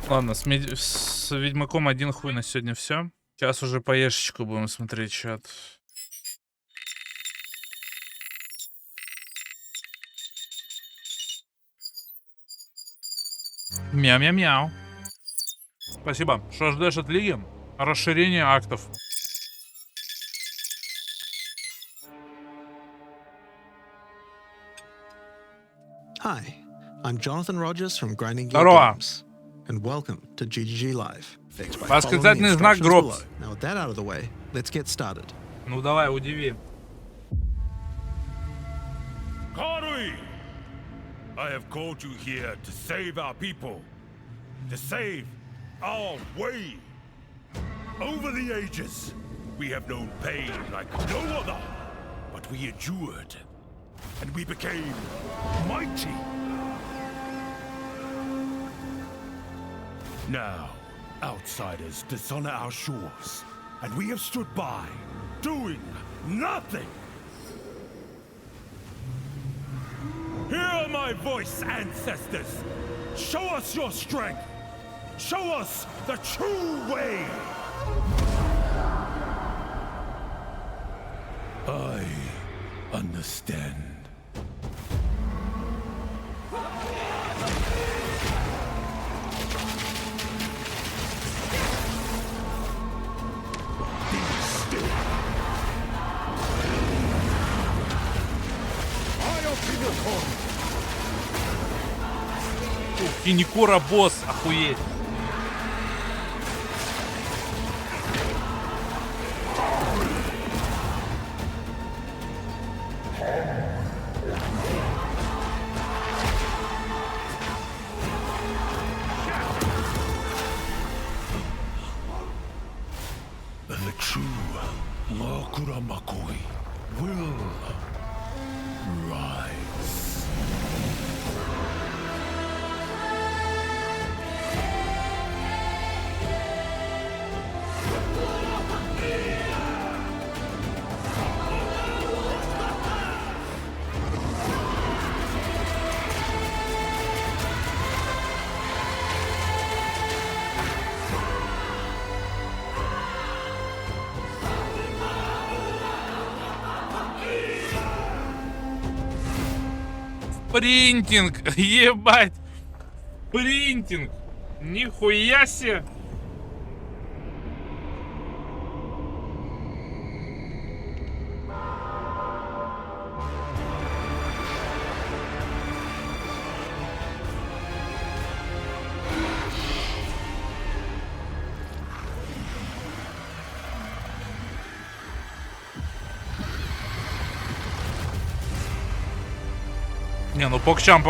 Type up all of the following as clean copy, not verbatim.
Ладно, с Ведьмаком один хуй на сегодня все. Сейчас уже по ешечку будем смотреть чат. Мяу-мяу-мяу. Спасибо. Что ждешь от лиги? Расширение актов. Hi, I'm Jonathan Rogers from Grinding Gear Здорово. Games, and welcome to GGG Live. Fixed by Восклицательный following the знак instructions гроб. below. Now with that out of the way, let's get started. Ну давай, удиви. Karui! I have called you here to save our people, to save our way. Over the ages, we have known pain like no other, but we endured, and we became mighty. Now, outsiders dishonor our shores, and we have stood by, doing nothing. Hear my voice, ancestors! Show us your strength! Show us the true way! I understand. Be still. I'll Pinnacle! Киникура босс, охуеть. The true Lokura Makoi will rise. Принтинг, ебать. Принтинг. Нихуя себе. Не, ну покчам.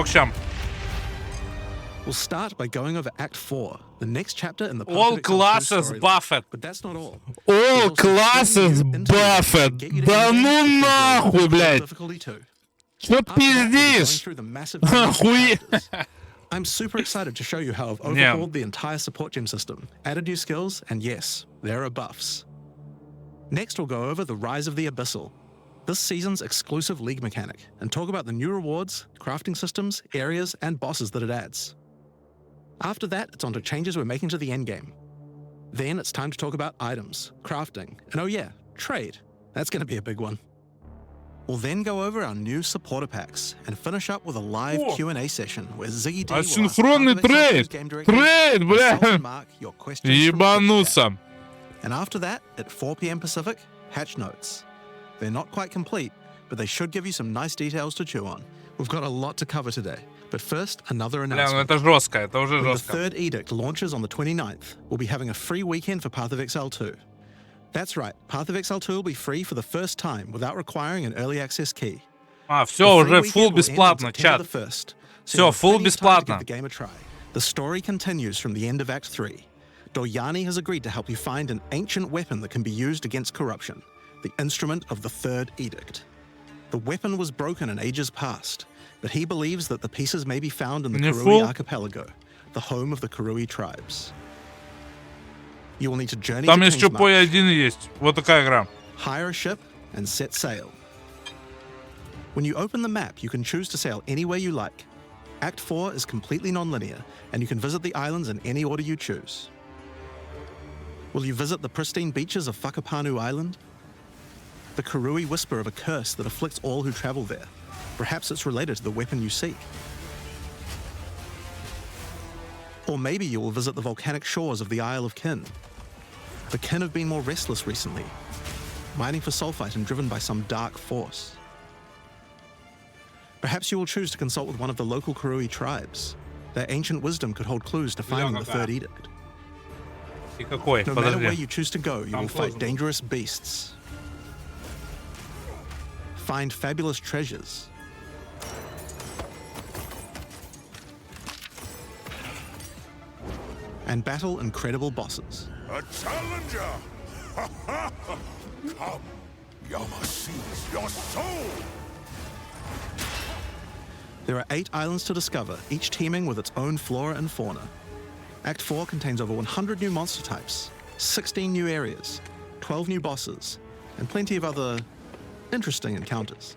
We'll start by going over Act 4, the next chapter in the All Path of Exile 2 classes storyline. buffed. But that's not all. All There's also classes 10 new interludes to buffed. get you to Да Endgame, ну which is нахуй, difficult блядь. difficulty too. Что After that, we'll be going пиздишь? through the massive numbers of Охуеть. characters. I'm super excited to show you how I've overhauled the entire support gem system, added new skills, and yes, there are buffs. Next, we'll go over the Rise of the Abyssal, this season's exclusive league mechanic, and talk about the new rewards, crafting systems, areas, and bosses that it adds. After that, it's on to changes we're making to the endgame. Then it's time to talk about items, crafting, and oh yeah, trade. That's going to be a big one. We'll then go over our new supporter packs and finish up with a live О! Q&A session where Ziggy D will ask Асинхронный Path of Exile 2's трейд. game director, Трейд, myself бля. and Mark your questions from the Twitch chat. Ебануться. And after that, at 4 p.m. Pacific, hatch notes. They're not quite complete, but they should give you some nice details to chew on. We've got a lot to cover today. But first, another Бля, ну announcement. это жестко, это уже When the жестко. third edict launches on the 29th, we'll be having a free weekend for Path of Exile 2. That's right, Path of Exile 2 will be free for the first time without requiring an early access key. А, The все, free уже weekend full will end on бесплатно, September чат. the 1st, so Всё, you have full plenty of time to бесплатно. give the game a try. The story continues from the end of Act 3. Doryani has agreed to help you find an ancient weapon that can be used against corruption, the instrument of the Third Edict. The weapon was broken in ages past, but he believes that the pieces may be found in the Не Karui full? archipelago, the home of the Karui tribes. You will need to journey Там to еще Kingsmarch, P1 есть. Вот такая игра. hire a ship, and set sail. When you open the map, you can choose to sail anywhere you like. Act 4 is completely non-linear, and you can visit the islands in any order you choose. Will you visit the pristine beaches of Whakapanu Island? The Karui whisper of a curse that afflicts all who travel there. Perhaps it's related to the weapon you seek. Or maybe you will visit the volcanic shores of the Isle of Kin. The Kin have been more restless recently, mining for sulfite and driven by some dark force. Perhaps you will choose to consult with one of the local Karui tribes. Their ancient wisdom could hold clues to finding the third edict. И какой? No matter where Подожди. you choose to go, you will fight dangerous beasts, find fabulous treasures, and battle incredible bosses. A challenger! Come, Yama sees your soul! There are 8 islands to discover, each teeming with its own flora and fauna. Act 4 contains over 100 new monster types, 16 new areas, 12 new bosses, and plenty of other interesting encounters.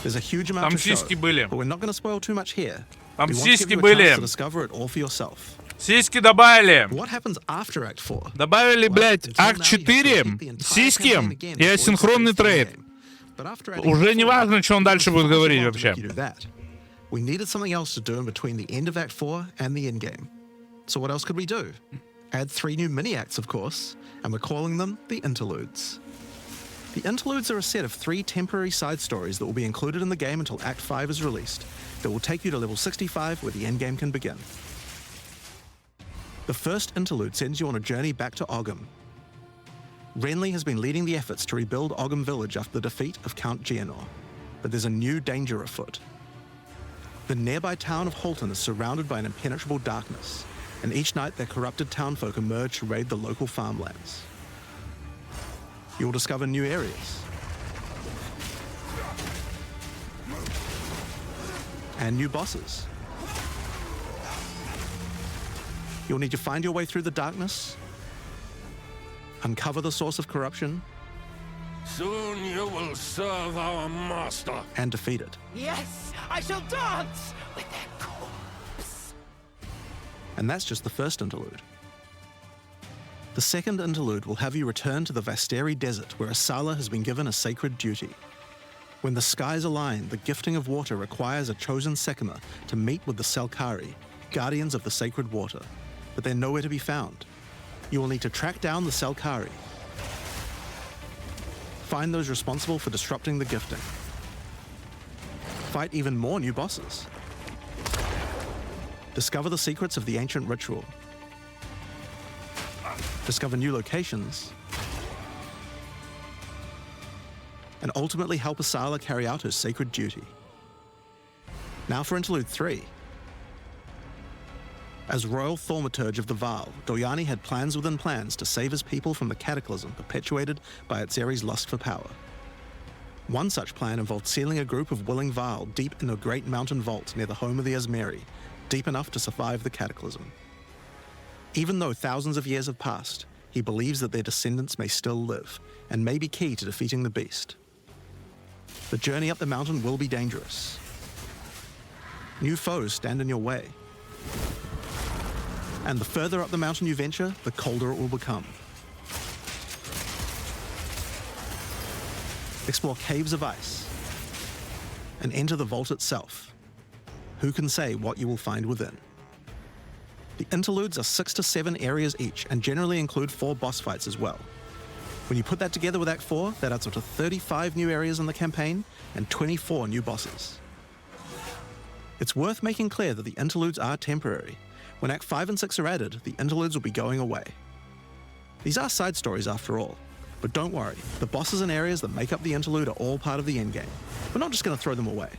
There's a huge amount Там to show, сиськи были. but we're not going to spoil too much here. Там We want to give сиськи you a chance были. to discover it all for yourself. Сиськи добавили. What happens after Act 4? Добавили, Well, блядь, until акт now, you have to 4, repeat the entire сиськи campaign again и before you асинхронный complete the трейд. game. But after Act Уже 4, не важно, что он дальше будет говорить it's вообще. hard to make you do that. We needed something else to do in between the end of Act 4 and the endgame. So what else could we do? Add 3 new mini-acts, of course, and we're calling them the Interludes. The Interludes are a set of 3 temporary side stories that will be included in the game until Act 5 is released, that will take you to level 65 where the endgame can begin. The first interlude sends you on a journey back to Ogham. Renly has been leading the efforts to rebuild Ogham village after the defeat of Count Geonor, but there's a new danger afoot. The nearby town of Holton is surrounded by an impenetrable darkness, and each night their corrupted townfolk emerge to raid the local farmlands. You will discover new areas and new bosses. You'll need to find your way through the darkness, uncover the source of corruption, Soon you will serve our master. and defeat it. Yes, I shall dance with their corpse. And that's just the first interlude. The second interlude will have you return to the Vasteri Desert, where Asala has been given a sacred duty. When the skies align, the gifting of water requires a chosen Sekima to meet with the Selkari, guardians of the sacred water, but they're nowhere to be found. You will need to track down the Selkari, find those responsible for disrupting the gifting, fight even more new bosses, discover the secrets of the ancient ritual, discover new locations, and ultimately help Asala carry out her sacred duty. Now for Interlude 3. As Royal Thaumaturge of the Vaal, Doyani had plans within plans to save his people from the cataclysm perpetuated by Atzeri's lust for power. One such plan involved sealing a group of willing Vaal deep in a great mountain vault near the home of the Asmeri, deep enough to survive the cataclysm. Even though thousands of years have passed, he believes that their descendants may still live, and may be key to defeating the beast. The journey up the mountain will be dangerous. New foes stand in your way. And the further up the mountain you venture, the colder it will become. Explore caves of ice and enter the vault itself. Who can say what you will find within? The interludes are 6 to 7 areas each and generally include 4 boss fights as well. When you put that together with Act 4, that adds up to 35 new areas in the campaign and 24 new bosses. It's worth making clear that the interludes are temporary. When Act 5 and 6 are added, the interludes will be going away. These are side stories after all, but don't worry, the bosses and areas that make up the interlude are all part of the endgame. We're not just going to throw them away.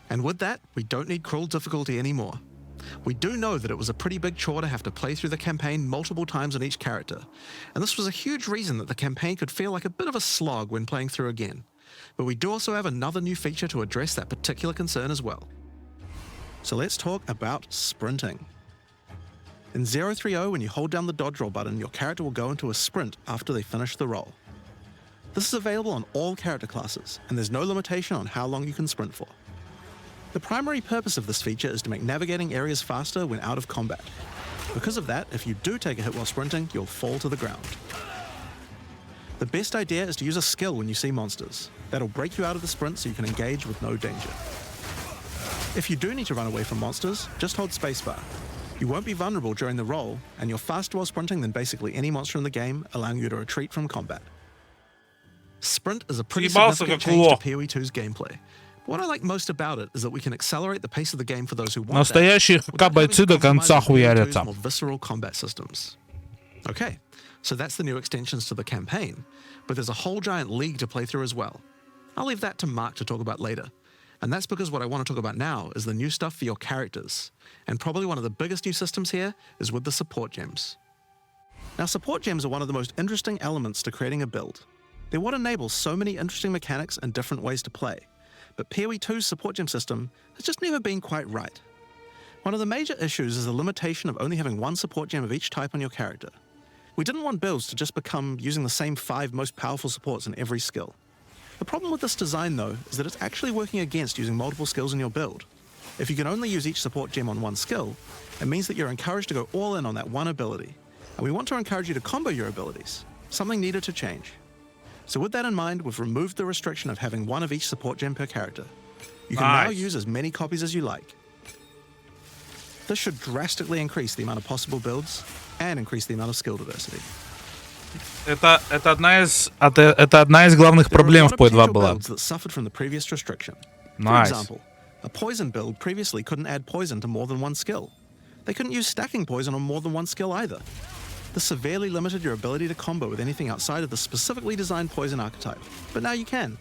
And with that, we don't need cruel difficulty anymore. We do know that it was a pretty big chore to have to play through the campaign multiple times on each character, and this was a huge reason that the campaign could feel like a bit of a slog when playing through again. But we do also have another new feature to address that particular concern as well. So let's talk about sprinting. In 030, when you hold down the dodge roll button, your character will go into a sprint after they finish the roll. This is available on all character classes, and there's no limitation on how long you can sprint for. The primary purpose of this feature is to make navigating areas faster when out of combat. Because of that, if you do take a hit while sprinting, you'll fall to the ground. The best idea is to use a skill when you see monsters. That'll break you out of the sprint so you can engage with no danger. If you do need to run away from monsters, just hold spacebar. You won't be vulnerable during the roll, and you're faster while sprinting than basically any monster in the game, allowing you to retreat from combat. Sprint is a pretty significant change to PoE 2's gameplay. What I like most about it is that we can accelerate the pace of the game for those who want Настоящие бойцы до конца хуярятся. more visceral combat systems. Okay, so that's the new extensions to the campaign, but there's a whole giant league to play through as well. I'll leave that to Mark to talk about later. And that's because what I want to talk about now is the new stuff for your characters. And probably one of the biggest new systems here is with the support gems. Now, support gems are one of the most interesting elements to creating a build. They're what enables so many interesting mechanics and different ways to play. But PoE 2's support gem system has just never been quite right. One of the major issues is the limitation of only having one support gem of each type on your character. We didn't want builds to just become using the same 5 most powerful supports in every skill. The problem with this design, though, is that it's actually working against using multiple skills in your build. If you can only use each support gem on one skill, it means that you're encouraged to go all in on that one ability. And we want to encourage you to combo your abilities, something needed to change. So with that in mind, we've removed the restriction of having one of each support gem per character. You can now use as many copies as you like. This should drastically increase the amount of possible builds and increase the amount of skill diversity. Это одна из главных проблем в PoE 2 была. That suffered from the previous restriction. For Nice. example, a poison build previously couldn't add poison to more than one skill. They couldn't use stacking poison on more than one skill either. This severely limited your ability to combo with anything outside of the specifically designed poison archetype, but now you can.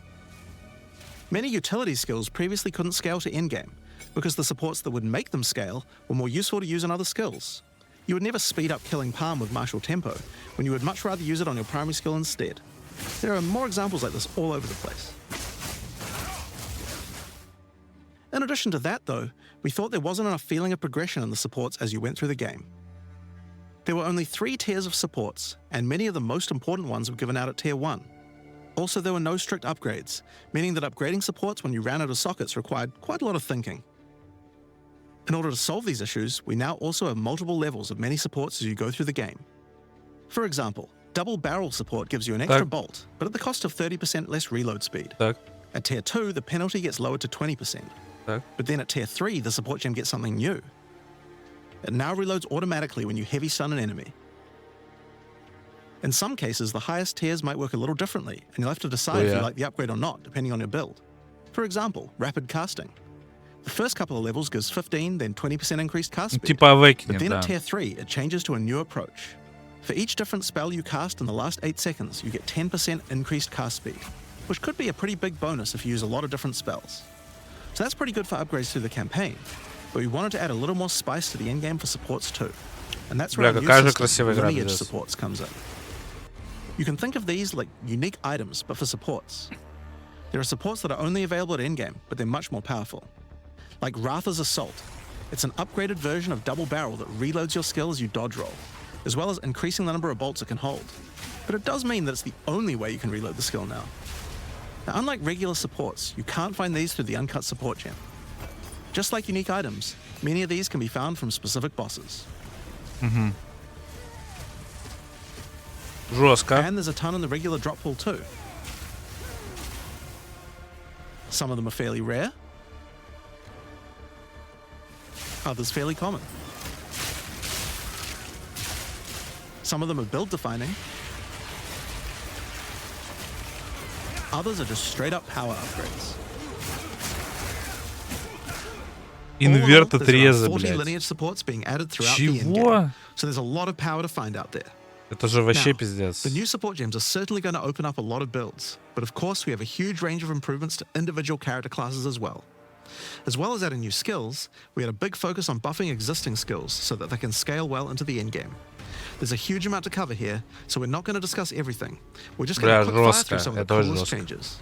Many utility skills previously couldn't scale to endgame, because the supports that would make them scale were more useful to use in other skills. You would never speed up killing Palm with martial tempo, when you would much rather use it on your primary skill instead. There are more examples like this all over the place. In addition to that, though, we thought there wasn't enough feeling of progression in the supports as you went through the game. There were only 3 tiers of supports, and many of the most important ones were given out at Tier 1. Also, there were no strict upgrades, meaning that upgrading supports when you ran out of sockets required quite a lot of thinking. In order to solve these issues, we now also have multiple levels of many supports as you go through the game. For example, double barrel support gives you an extra bolt, but at the cost of 30% less reload speed. At Tier 2, the penalty gets lowered to 20%. But then at Tier 3, the support gem gets something new. It now reloads automatically when you heavy stun an enemy. In some cases, the highest tiers might work a little differently, and you'll have to decide if you like the upgrade or not, depending on your build. For example, rapid casting. The first couple of levels gives 15, then 20% increased cast speed. But then at Tier 3, it changes to a new approach. For each different spell you cast in the last 8 seconds, you get 10% increased cast speed, which could be a pretty big bonus if you use a lot of different spells. So that's pretty good for upgrades through the campaign, but we wanted to add a little more spice to the endgame for supports too. And that's where our new system, lineage supports, comes in. You can think of these like unique items, but for supports. There are supports that are only available at endgame, but they're much more powerful. Like Ratha's Assault. It's an upgraded version of Double Barrel that reloads your skill as you dodge roll, as well as increasing the number of bolts it can hold. But it does mean that it's the only way you can reload the skill now. Now, unlike regular supports, you can't find these through the uncut support gem. Just like unique items, many of these can be found from specific bosses. Жестко. And there's a ton in the regular drop pool too. Some of them are fairly rare, others fairly common. Some of them are build defining, others are just straight up power upgrades. Инверт There's отреза, 40 блядь. lineage supports being added throughout the endgame. Чего? So there's a lot of power to find out there. Это же вообще Now, пиздец. the new support gems are certainly going to open up a lot of builds, but of course we have a huge range of improvements to individual character classes as well. As well as adding new skills, we had a big focus on buffing existing skills so that they can scale well into the endgame. There's a huge amount to cover here, so we're not going to discuss everything. We're just going to quick fire through some of the coolest changes.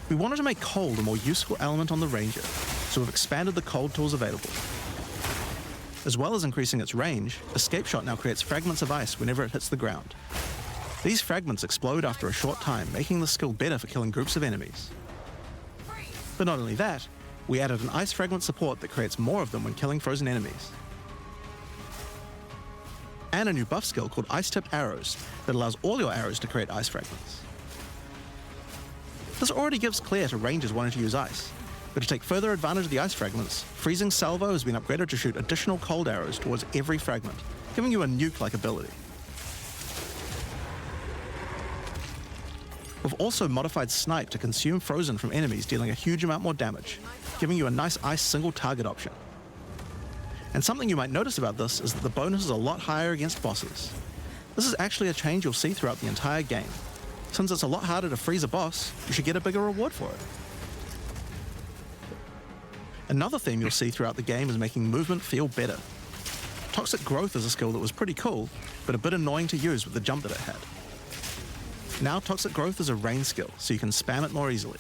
We wanted to make cold a more useful element on the Ranger, so we've expanded the cold tools available. As well as increasing its range, Escape Shot now creates fragments of ice whenever it hits the ground. These fragments explode after a short time, making the skill better for killing groups of enemies. But not only that, We added an ice fragment support that creates more of them when killing frozen enemies. And a new buff skill called Ice-Tipped Arrows that allows all your arrows to create ice fragments. This already gives clear to rangers wanting to use ice, but to take further advantage of the ice fragments, Freezing Salvo has been upgraded to shoot additional cold arrows towards every fragment, giving you a nuke-like ability. We've also modified Snipe to consume frozen from enemies, dealing a huge amount more damage, giving you a nice ice single target option. And something you might notice about this is that the bonus is a lot higher against bosses. This is actually a change you'll see throughout the entire game. Since it's a lot harder to freeze a boss, you should get a bigger reward for it. Another theme you'll see throughout the game is making movement feel better. Toxic Growth is a skill that was pretty cool, but a bit annoying to use with the jump that it had. Now Toxic Growth is a range skill, so you can spam it more easily.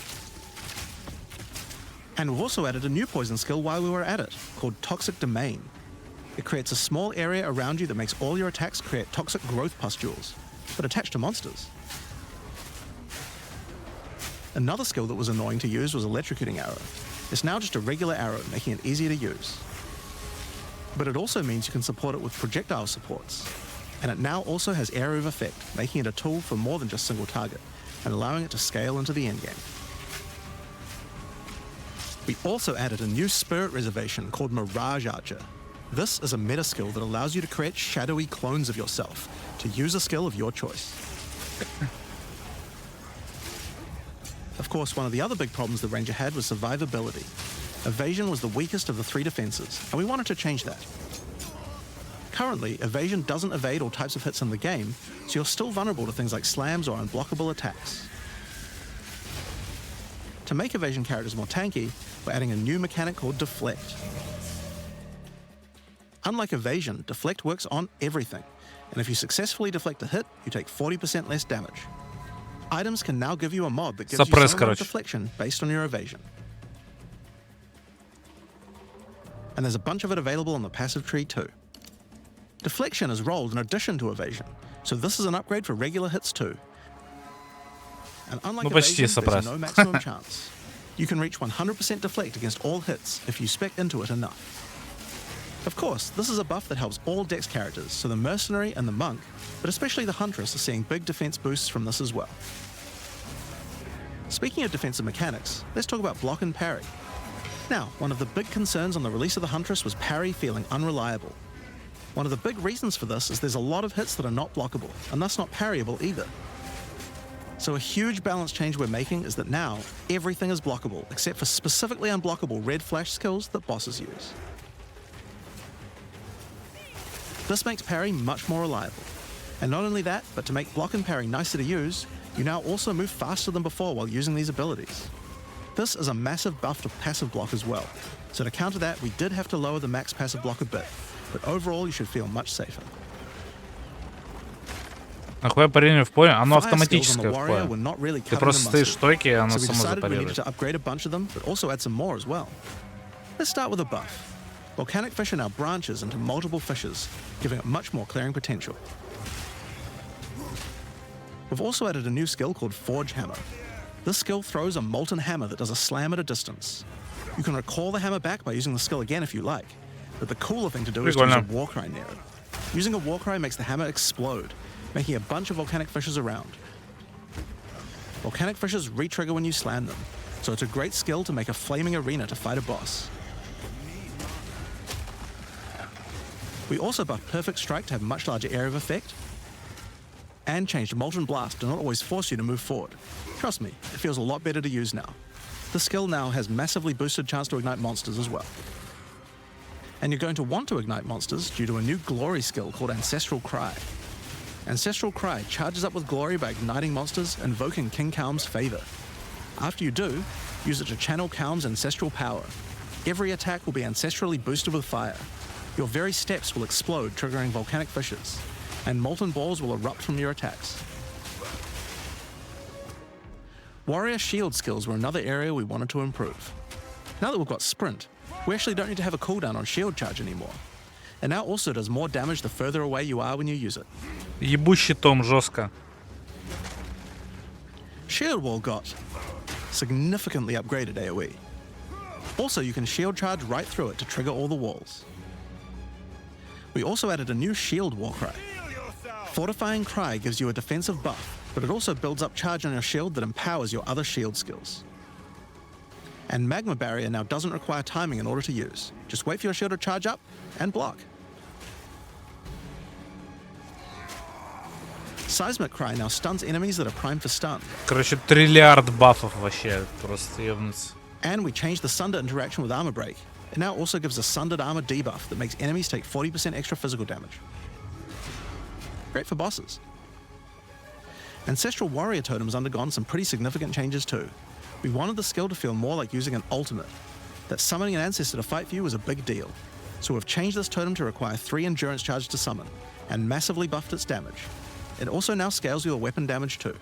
And we've also added a new poison skill while we were at it, called Toxic Domain. It creates a small area around you that makes all your attacks create toxic growth pustules, but attached to monsters. Another skill that was annoying to use was Electrocuting Arrow. It's now just a regular arrow, making it easier to use. But it also means you can support it with projectile supports. And it now also has Area of Effect, making it a tool for more than just single target, and allowing it to scale into the endgame. We also added a new spirit reservation called Mirage Archer. This is a meta skill that allows you to create shadowy clones of yourself to use a skill of your choice. Of course, one of the other big problems the Ranger had was survivability. Evasion was the weakest of the three defenses, and we wanted to change that. Currently, Evasion doesn't evade all types of hits in the game, so you're still vulnerable to things like slams or unblockable attacks. To make Evasion characters more tanky, we're adding a new mechanic called Deflect. Unlike Evasion, Deflect works on everything, and if you successfully deflect a hit, you take 40% less damage. Items can now give you a mod that gives you some amount of deflection based on your Evasion. And there's a bunch of it available on the passive tree too. Deflection is rolled in addition to Evasion, so this is an upgrade for regular hits too. And unlike Evasion, there's no maximum chance. You can reach 100% deflect against all hits if you spec into it enough. Of course, this is a buff that helps all Dex characters, so the Mercenary and the Monk, but especially the Huntress, are seeing big defense boosts from this as well. Speaking of defensive mechanics, let's talk about block and parry. Now, one of the big concerns on the release of the Huntress was parry feeling unreliable. One of the big reasons for this is there's a lot of hits that are not blockable, and thus not parryable either. So a huge balance change we're making is that now everything is blockable, except for specifically unblockable red flash skills that bosses use. This makes parry much more reliable. And not only that, but to make block and parry nicer to use, you now also move faster than before while using these abilities. This is a massive buff to passive block as well, so to counter that we did have to lower the max passive block a bit, but overall you should feel much safer. Нахуя парение в поле? Оно Fire skills on автоматическое the в warrior поле. were not really Ты cutting просто the стоишь mustard, стойки, и оно so we само decided we needed запарирует. to upgrade a bunch of them, but also add some more as well. Let's start with a buff. Volcanic Fissure now branches into multiple fissures, giving it much more clearing potential. We've also added a new skill called Forge Hammer. This skill throws a molten hammer that does a slam at a distance. You can recall the hammer back by using the skill again if you like, but the cooler thing to do is to use a Warcry near it. Using a Warcry makes the hammer explode, making a bunch of volcanic fissures around. Volcanic fissures re-trigger when you slam them, so it's a great skill to make a flaming arena to fight a boss. We also buffed Perfect Strike to have much larger area of effect, and changed Molten Blast to not always force you to move forward. Trust me, it feels a lot better to use now. The skill now has massively boosted chance to ignite monsters as well. And you're going to want to ignite monsters due to a new glory skill called Ancestral Cry. Ancestral Cry charges up with glory by igniting monsters, invoking King Kaum's favor. After you do, use it to channel Kaum's ancestral power. Every attack will be ancestrally boosted with fire. Your very steps will explode, triggering volcanic fissures, and molten balls will erupt from your attacks. Warrior shield skills were another area we wanted to improve. Now that we've got Sprint, we actually don't need to have a cooldown on shield charge anymore. It now also does more damage the further away you are when you use it. Ебу щитом жестко. Shield Wall got significantly upgraded AoE. Also, you can shield charge right through it to trigger all the walls. We also added a new shield war cry. Fortifying Cry gives you a defensive buff, but it also builds up charge on your shield that empowers your other shield skills. And Magma Barrier now doesn't require timing in order to use. Just wait for your shield to charge up and block. Seismic Cry now stuns enemies that are primed for stun. Короче, триллиард бафов вообще. Просто ебнуться. And we changed the Sunder interaction with Armor Break. It now also gives a Sundered Armor debuff that makes enemies take 40% extra physical damage. Great for bosses. Ancestral Warrior Totem has undergone some pretty significant changes too. We wanted the skill to feel more like using an ultimate. That summoning an ancestor to fight for you was a big deal. So we've changed this totem to require 3 endurance charges to summon, and massively buffed its damage. It also now scales your weapon damage too.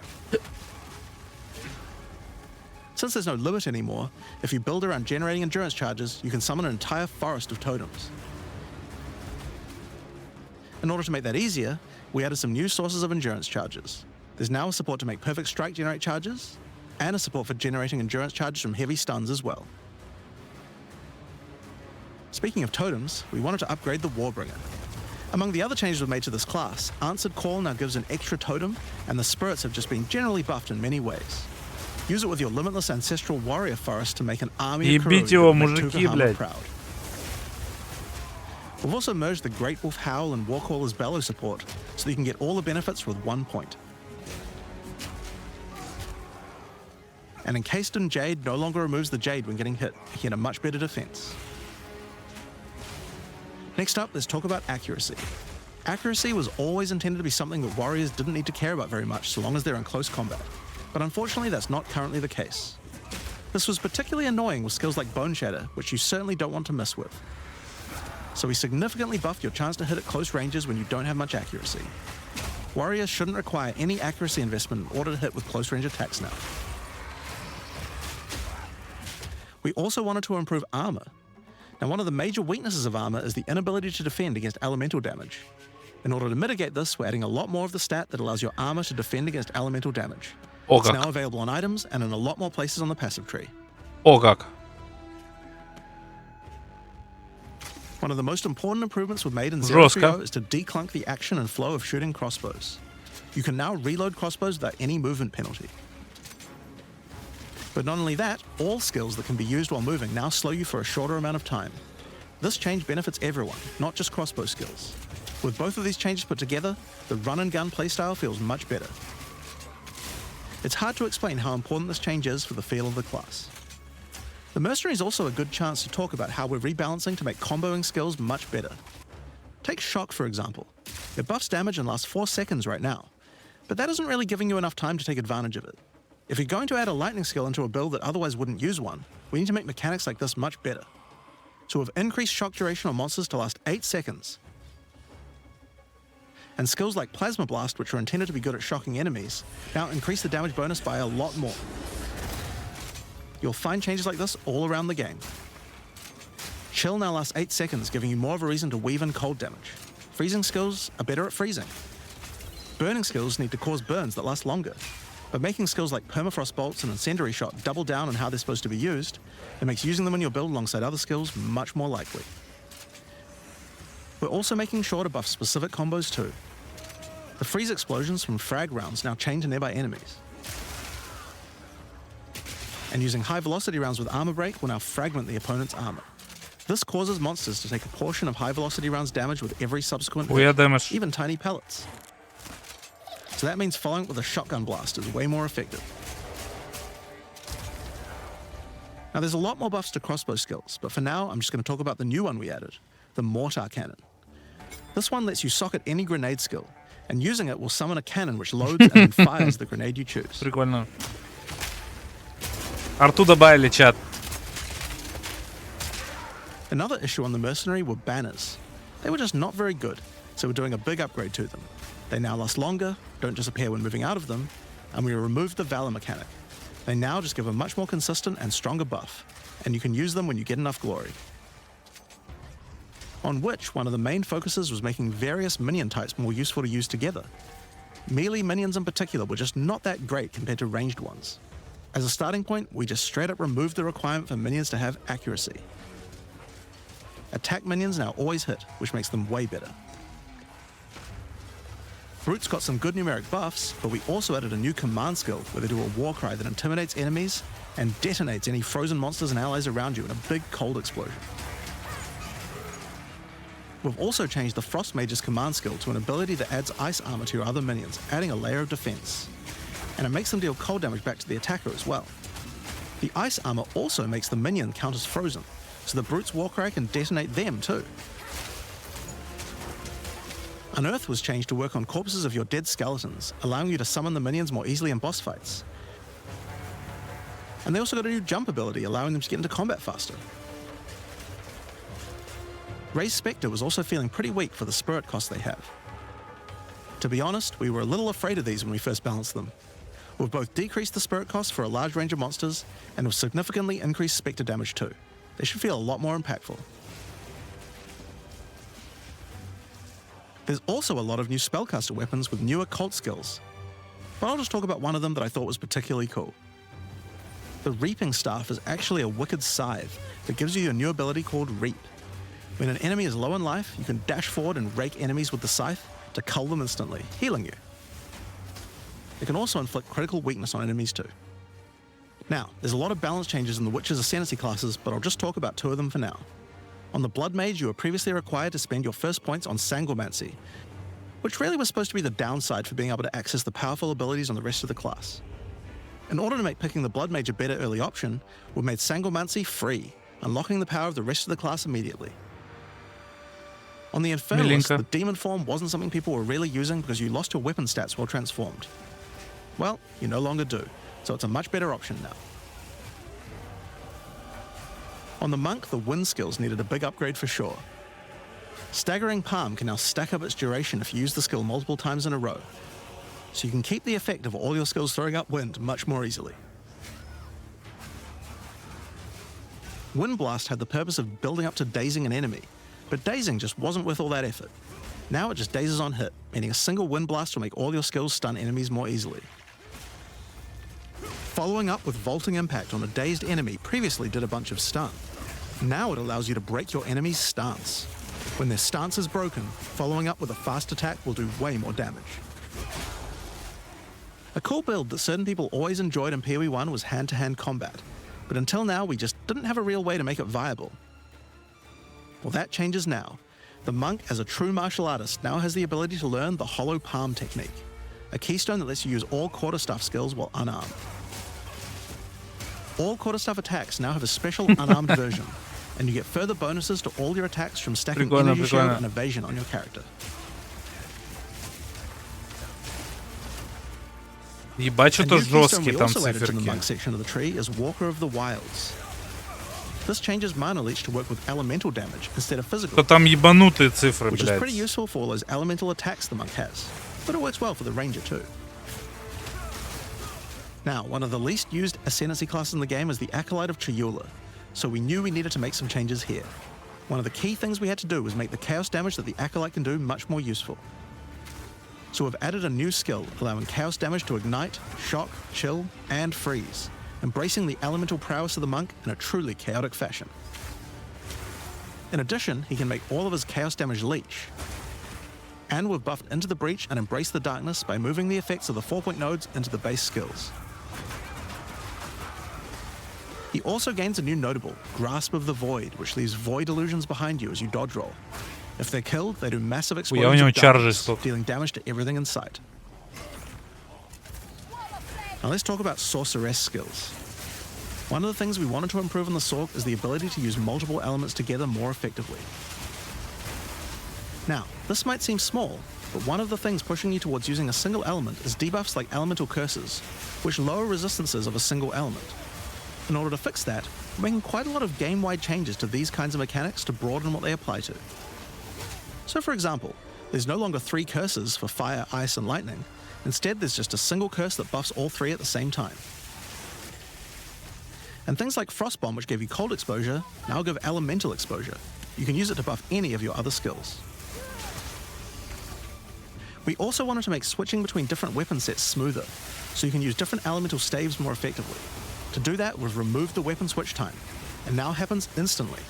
Since there's no limit anymore, if you build around generating endurance charges, you can summon an entire forest of totems. In order to make that easier, we added some new sources of endurance charges. There's now a support to make Perfect Strike generate charges, and a support for generating endurance charges from heavy stuns as well. Speaking of totems, we wanted to upgrade the Warbringer. Among the other changes we've made to this class, Answered Call now gives an extra totem, and the spirits have just been generally buffed in many ways. Use it with your limitless ancestral warrior forest to make an army of Ебите Kuroi его, that make мужики, Tukahama блядь. proud. We've also merged the Great Wolf Howl and Warcaller's Bellow support, so that you can get all the benefits with one point. And Encased in Jade no longer removes the Jade when getting hit, making it a much better defense. Next up, let's talk about accuracy. Accuracy was always intended to be something that warriors didn't need to care about very much so long as they're in close combat. But unfortunately, that's not currently the case. This was particularly annoying with skills like Bone Shatter, which you certainly don't want to mess with. So we significantly buffed your chance to hit at close ranges when you don't have much accuracy. Warriors shouldn't require any accuracy investment in order to hit with close range attacks now. We also wanted to improve armor. Now, one of the major weaknesses of armor is the inability to defend against elemental damage. In order to mitigate this, we're adding a lot more of the stat that allows your armor to defend against elemental damage. О It's now как. available on items and in a lot more places on the passive tree. О как. One of the most important improvements we've made in Жестко. 030 is to declunk the action and flow of shooting crossbows. You can now reload crossbows without any movement penalty. But not only that, all skills that can be used while moving now slow you for a shorter amount of time. This change benefits everyone, not just crossbow skills. With both of these changes put together, the run and gun playstyle feels much better. It's hard to explain how important this change is for the feel of the class. The Mercenary is also a good chance to talk about how we're rebalancing to make comboing skills much better. Take Shock, for example. It buffs damage and lasts 4 seconds right now, but that isn't really giving you enough time to take advantage of it. If you're going to add a lightning skill into a build that otherwise wouldn't use one, we need to make mechanics like this much better. So we've increased shock duration on monsters to last 8 seconds. And skills like Plasma Blast, which are intended to be good at shocking enemies, now increase the damage bonus by a lot more. You'll find changes like this all around the game. Chill now lasts 8 seconds, giving you more of a reason to weave in cold damage. Freezing skills are better at freezing. Burning skills need to cause burns that last longer. But making skills like Permafrost Bolts and Incendiary Shot double down on how they're supposed to be used, it makes using them in your build alongside other skills much more likely. We're also making sure to buff specific combos too. The freeze explosions from frag rounds now chain to nearby enemies. And using high velocity rounds with armor break will now fragment the opponent's armor. This causes monsters to take a portion of high velocity rounds damage with every subsequent Weird hit, damage. even tiny pellets. So that means following it with a shotgun blast is way more effective. Now there's a lot more buffs to crossbow skills, but for now I'm just going to talk about the new one we added, the Mortar Cannon. This one lets you socket any grenade skill, and using it will summon a cannon which loads and then fires the grenade you choose. Прикольно. Арту добавили, чат. Another issue on the Mercenary were banners. They were just not very good, so we're doing a big upgrade to them. They now last longer, don't disappear when moving out of them, and we removed the Valor mechanic. They now just give a much more consistent and stronger buff, and you can use them when you get enough glory. On which, one of the main focuses was making various minion types more useful to use together. Melee minions in particular were just not that great compared to ranged ones. As a starting point, we just straight up removed the requirement for minions to have accuracy. Attack minions now always hit, which makes them way better. Brutes got some good numeric buffs, but we also added a new command skill where they do a war cry that intimidates enemies and detonates any frozen monsters and allies around you in a big cold explosion. We've also changed the Frost Mage's command skill to an ability that adds ice armor to your other minions, adding a layer of defense. And it makes them deal cold damage back to the attacker as well. The ice armor also makes the minion count as frozen, so the Brute's Warcry can detonate them too. Unearth was changed to work on corpses of your dead skeletons, allowing you to summon the minions more easily in boss fights. And they also got a new jump ability, allowing them to get into combat faster. Ray's Spectre was also feeling pretty weak for the spirit cost they have. To be honest, we were a little afraid of these when we first balanced them. We've both decreased the spirit cost for a large range of monsters, and have significantly increased Spectre damage too. They should feel a lot more impactful. There's also a lot of new spellcaster weapons with newer cult skills, but I'll just talk about one of them that I thought was particularly cool. The Reaping Staff is actually a wicked scythe that gives you a new ability called Reap. When an enemy is low in life, you can dash forward and rake enemies with the scythe to cull them instantly, healing you. It can also inflict critical weakness on enemies too. Now, there's a lot of balance changes in the Witcher's Ascendancy classes, but I'll just talk about two of them for now. On the Blood Mage, you were previously required to spend your first points on Sangomancy, which really was supposed to be the downside for being able to access the powerful abilities on the rest of the class. In order to make picking the Blood Mage a better early option, we've made Sangomancy free, unlocking the power of the rest of the class immediately. On the Infernalist, the Demon form wasn't something people were really using because you lost your weapon stats while transformed. Well, you no longer do, so it's a much better option now. On the Monk, the Wind skills needed a big upgrade for sure. Staggering Palm can now stack up its duration if you use the skill multiple times in a row, so you can keep the effect of all your skills throwing up wind much more easily. Wind Blast had the purpose of building up to dazing an enemy, but dazing just wasn't worth all that effort. Now it just dazes on hit, meaning a single Wind Blast will make all your skills stun enemies more easily. Following up with Vaulting Impact on a dazed enemy previously did a bunch of stun. Now it allows you to break your enemy's stance. When their stance is broken, following up with a fast attack will do way more damage. A cool build that certain people always enjoyed in PoE 1 was hand-to-hand combat, but until now we just didn't have a real way to make it viable. Well, that changes now. The Monk, as a true martial artist, now has the ability to learn the Hollow Palm technique, a keystone that lets you use all quarterstaff skills while unarmed. All quarterstaff attacks now have a special unarmed version, and you get further bonuses to all your attacks from stacking energy shield and evasion on your character. Ебать, что-то жесткие там also added to the циферки. Monk section of the tree is Walker of the Wilds. This changes Mana Leech to work with elemental damage instead of physical, Что там ебанутые цифры, which is pretty блядь. useful for all those elemental attacks the Monk has, but it works well for the Ranger too. Now, one of the least used Ascendancy classes in the game is the Acolyte of Chayula, so we knew we needed to make some changes here. One of the key things we had to do was make the chaos damage that the Acolyte can do much more useful. So we've added a new skill, allowing chaos damage to ignite, shock, chill, and freeze, embracing the elemental prowess of the Monk in a truly chaotic fashion. In addition, he can make all of his chaos damage leech. And we've buffed Into the Breach and Embrace the Darkness by moving the effects of the 4-point nodes into the base skills. He also gains a new notable, Grasp of the Void, which leaves void illusions behind you as you dodge roll. If they're killed, they do massive explosions of darkness, dealing damage to everything in sight. Now let's talk about Sorceress skills. One of the things we wanted to improve on the Sorc is the ability to use multiple elements together more effectively. Now, this might seem small, but one of the things pushing you towards using a single element is debuffs like Elemental Curses, which lower resistances of a single element. In order to fix that, we're making quite a lot of game-wide changes to these kinds of mechanics to broaden what they apply to. So for example, there's no longer 3 curses for fire, ice, and lightning. Instead, there's just a single curse that buffs all 3 at the same time. And things like Frost Bomb, which gave you cold exposure, now give elemental exposure. You can use it to buff any of your other skills. We also wanted to make switching between different weapon sets smoother, so you can use different elemental staves more effectively. To do that, we've removed the weapon switch time. And now happens instantly.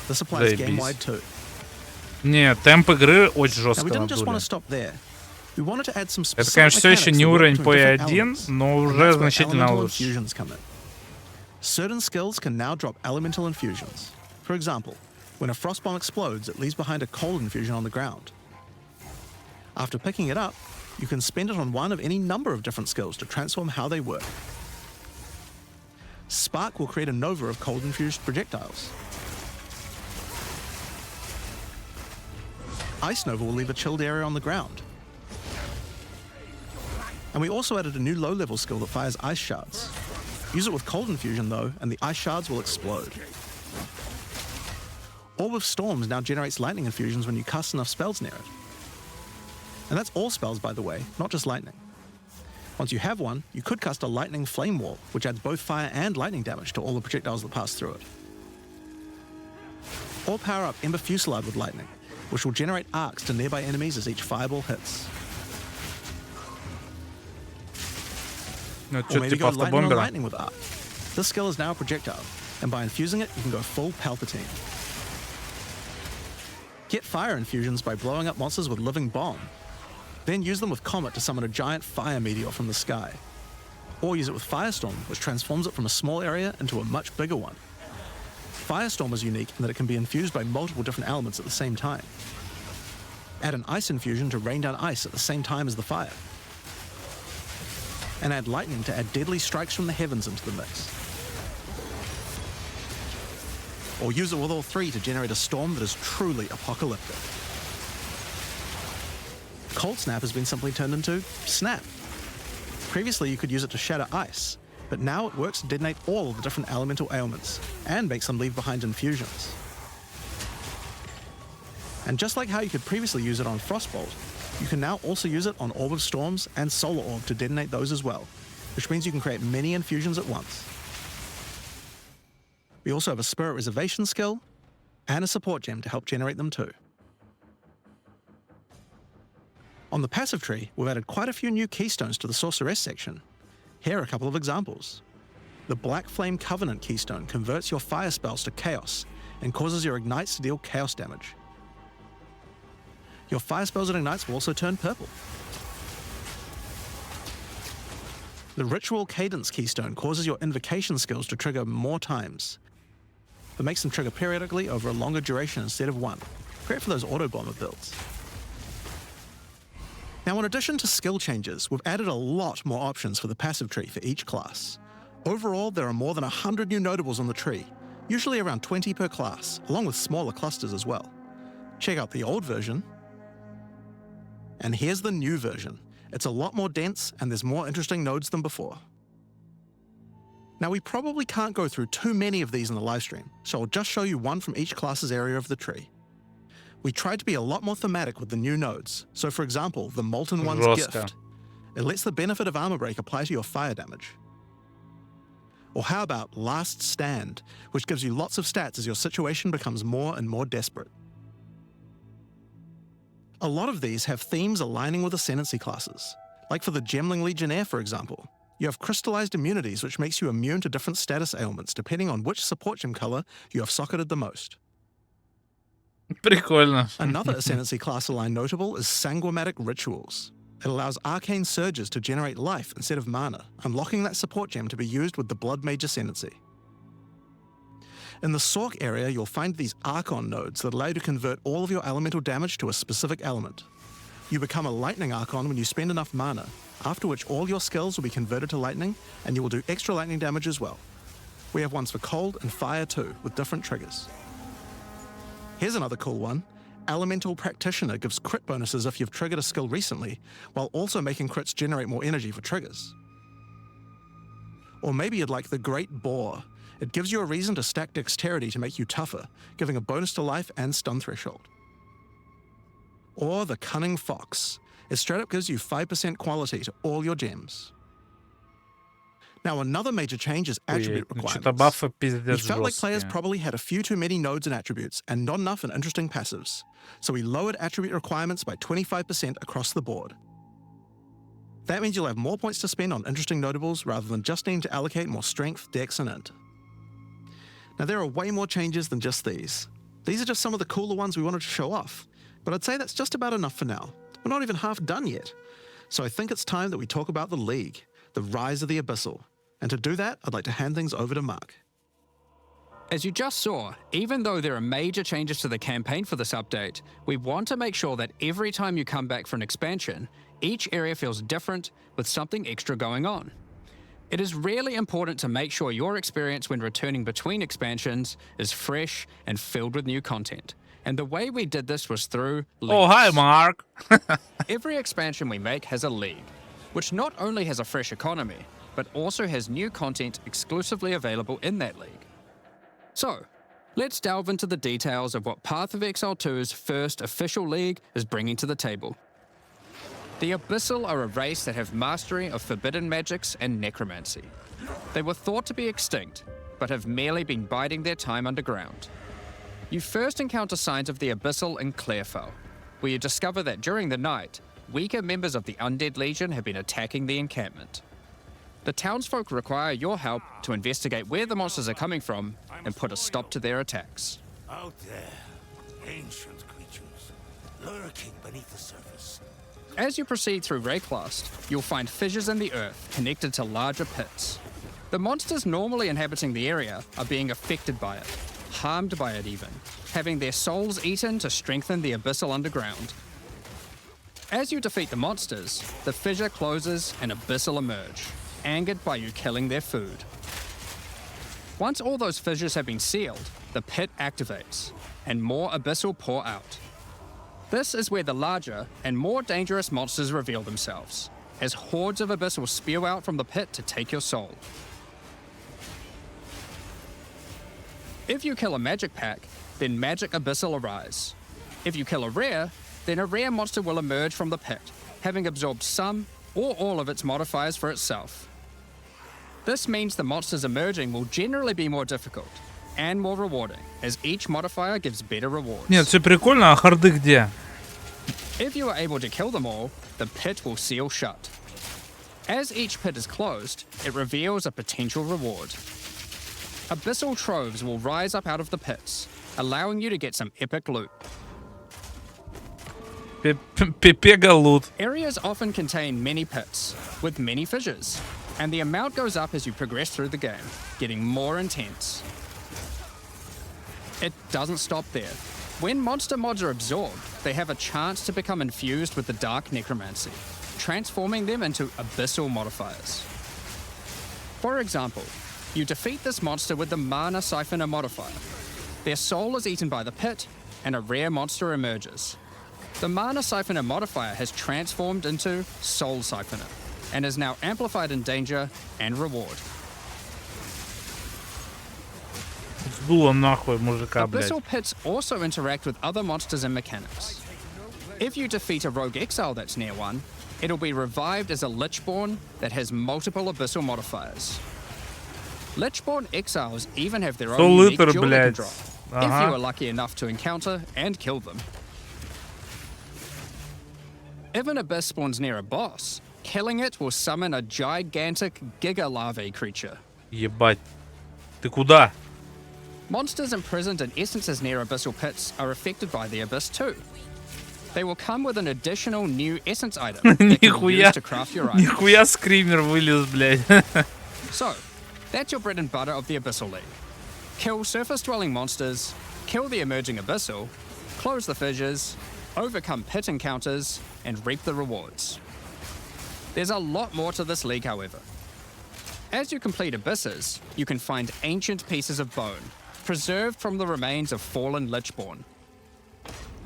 This applies Заебись. game-wide too. Не, темп игры очень Now, we жестко didn't just want надули. to stop there. We wanted to add some Это, specific конечно, все еще mechanics не that work уровень between по different E1, elements. но And уже that's where значительно elemental лучше. infusions come in. Certain skills can now drop elemental infusions. For example, when a frost bomb explodes, it leaves behind a cold infusion on the ground. After picking it up, you can spend it on one of any number of different skills to transform how they work. Spark will create a nova of cold-infused projectiles. Ice Nova will leave a chilled area on the ground. And we also added a new low-level skill that fires ice shards. Use it with cold infusion though, and the ice shards will explode. Orb of Storms now generates lightning infusions when you cast enough spells near it. And that's all spells, by the way, not just lightning. Once you have one, you could cast a lightning flame wall, which adds both fire and lightning damage to all the projectiles that pass through it. Or power up Ember Fusillade with lightning, which will generate arcs to nearby enemies as each fireball hits. Ну, Or что-то maybe типа go lightning on автобомбера. lightning with arc. This skill is now a projectile, and by infusing it, you can go full Palpatine. Get fire infusions by blowing up monsters with Living Bomb. Then use them with Comet to summon a giant fire meteor from the sky. Or use it with Firestorm, which transforms it from a small area into a much bigger one. Firestorm is unique in that it can be infused by multiple different elements at the same time. Add an ice infusion to rain down ice at the same time as the fire. And add lightning to add deadly strikes from the heavens into the mix. Or use it with all three to generate a storm that is truly apocalyptic. Cold Snap has been simply turned into Snap. Previously, you could use it to shatter ice, but now it works to detonate all of the different elemental ailments and makes them leave behind infusions. And just like how you could previously use it on Frostbolt, you can now also use it on Orb of Storms and Solar Orb to detonate those as well, which means you can create many infusions at once. We also have a Spirit Reservation skill and a support gem to help generate them too. On the passive tree, we've added quite a few new keystones to the Sorceress section. Here are a couple of examples. The Black Flame Covenant keystone converts your fire spells to chaos and causes your ignites to deal chaos damage. Your fire spells and ignites will also turn purple. The Ritual Cadence keystone causes your invocation skills to trigger more times, but makes them trigger periodically over a longer duration instead of one. Great for those auto-bomber builds. Now, in addition to skill changes, we've added a lot more options for the passive tree for each class. Overall, there are more than 100 new notables on the tree, usually around 20 per class, along with smaller clusters as well. Check out the old version, and here's the new version. It's a lot more dense, and there's more interesting nodes than before. Now, we probably can't go through too many of these in the livestream, so I'll just show you one from each class's area of the tree. We tried to be a lot more thematic with the new nodes. So for example, the Molten One's Жестко. Gift. It lets the benefit of Armor Break apply to your fire damage. Or how about Last Stand, which gives you lots of stats as your situation becomes more and more desperate. A lot of these have themes aligning with Ascendancy classes. Like for the Gemling Legionnaire, for example. You have crystallized immunities, which makes you immune to different status ailments depending on which support gem color you have socketed the most. Прикольно. Another Ascendancy class aligned notable is Sanguimatic Rituals. It allows arcane surges to generate life instead of mana, unlocking that support gem to be used with the Blood Mage Ascendancy. In the Sork area, you'll find these Archon nodes that allow you to convert all of your elemental damage to a specific element. You become a Lightning Archon when you spend enough mana, after which all your skills will be converted to lightning, and you will do extra lightning damage as well. We have ones for cold and fire too, with different triggers. Here's another cool one. Elemental Practitioner gives crit bonuses if you've triggered a skill recently, while also making crits generate more energy for triggers. Or maybe you'd like the Great Boar. It gives you a reason to stack dexterity to make you tougher, giving a bonus to life and stun threshold. Or the Cunning Fox. It straight up gives you 5% quality to all your gems. Now, another major change is attribute Ну, что-то requirements. бафы We пиздец felt like players жесткие. probably had a few too many nodes and attributes and not enough in interesting passives, so we lowered attribute requirements by 25% across the board. That means you'll have more points to spend on interesting notables rather than just needing to allocate more strength, dex, and int. Now, there are way more changes than just these. These are just some of the cooler ones we wanted to show off, but I'd say that's just about enough for now. We're not even half done yet. So I think it's time that we talk about the League, the rise of the Abyssal. And to do that, I'd like to hand things over to Mark. As you just saw, even though there are major changes to the campaign for this update, we want to make sure that every time you come back for an expansion, each area feels different with something extra going on. It is really important to make sure your experience when returning between expansions is fresh and filled with new content. And the way we did this was through leagues. Oh, hi, Mark. Every expansion we make has a league, which not only has a fresh economy, but also has new content exclusively available in that league. So, let's delve into the details of what Path of Exile 2's first official league is bringing to the table. The Abyssal are a race that have mastery of forbidden magics and necromancy. They were thought to be extinct, but have merely been biding their time underground. You first encounter signs of the Abyssal in Clarefell, where you discover that during the night, weaker members of the Undead Legion have been attacking the encampment. The townsfolk require your help to investigate where the monsters are coming from and put a stop to their attacks. Out there, ancient creatures, lurking beneath the surface. As you proceed through Rayclast, you'll find fissures in the earth connected to larger pits. The monsters normally inhabiting the area are being affected by it, harmed by it even, having their souls eaten to strengthen the Abyssal underground. As you defeat the monsters, the fissure closes and Abyssal emerge, angered by you killing their food. Once all those fissures have been sealed, the pit activates, and more Abyssal pour out. This is where the larger and more dangerous monsters reveal themselves, as hordes of Abyssal spew out from the pit to take your soul. If you kill a magic pack, then magic Abyssal arise. If you kill a rare, then a rare monster will emerge from the pit, having absorbed some or all of its modifiers for itself. This means the monsters emerging will generally be more difficult and more rewarding, as each modifier gives better rewards. Нет, все прикольно, а харды где? If you are able to kill them all, the pit will seal shut. As each pit is closed, it reveals a potential reward. Abyssal troves will rise up out of the pits, allowing you to get some epic loot. Пепега лут. Areas often contain many pits, with many fissures, and the amount goes up as you progress through the game, getting more intense. It doesn't stop there. When monster mods are absorbed, they have a chance to become infused with the dark necromancy, transforming them into abyssal modifiers. For example, you defeat this monster with the mana siphoner modifier. Their soul is eaten by the pit, and a rare monster emerges. The mana siphoner modifier has transformed into soul siphoner, and is now amplified in danger and reward. Сдуло нахуй мужика, блядь. Abyssal pits also interact with other monsters and mechanics. If you defeat a rogue exile that's near one, it'll be revived as a Lichborn that has multiple Abyssal modifiers. Lichborn exiles even have their own unique Litter, jewel they can блядь. drop, if Ага. you are lucky enough to encounter and kill them. If an abyss spawns near a boss, killing it will summon a gigantic Giga Larvae creature. Ебать. Ты куда? Monsters imprisoned in essences near abyssal pits are affected by the abyss too. They will come with an additional new essence item that you can Нихуя. use to craft your item. Нихуя скример вылез, блядь. So, that's your bread and butter of the Abyssal League. Kill surface-dwelling monsters, kill the emerging Abyssal, close the fissures, overcome pit encounters, and reap the rewards. There's a lot more to this league, however. As you complete Abysses, you can find ancient pieces of bone, preserved from the remains of fallen Lichborn.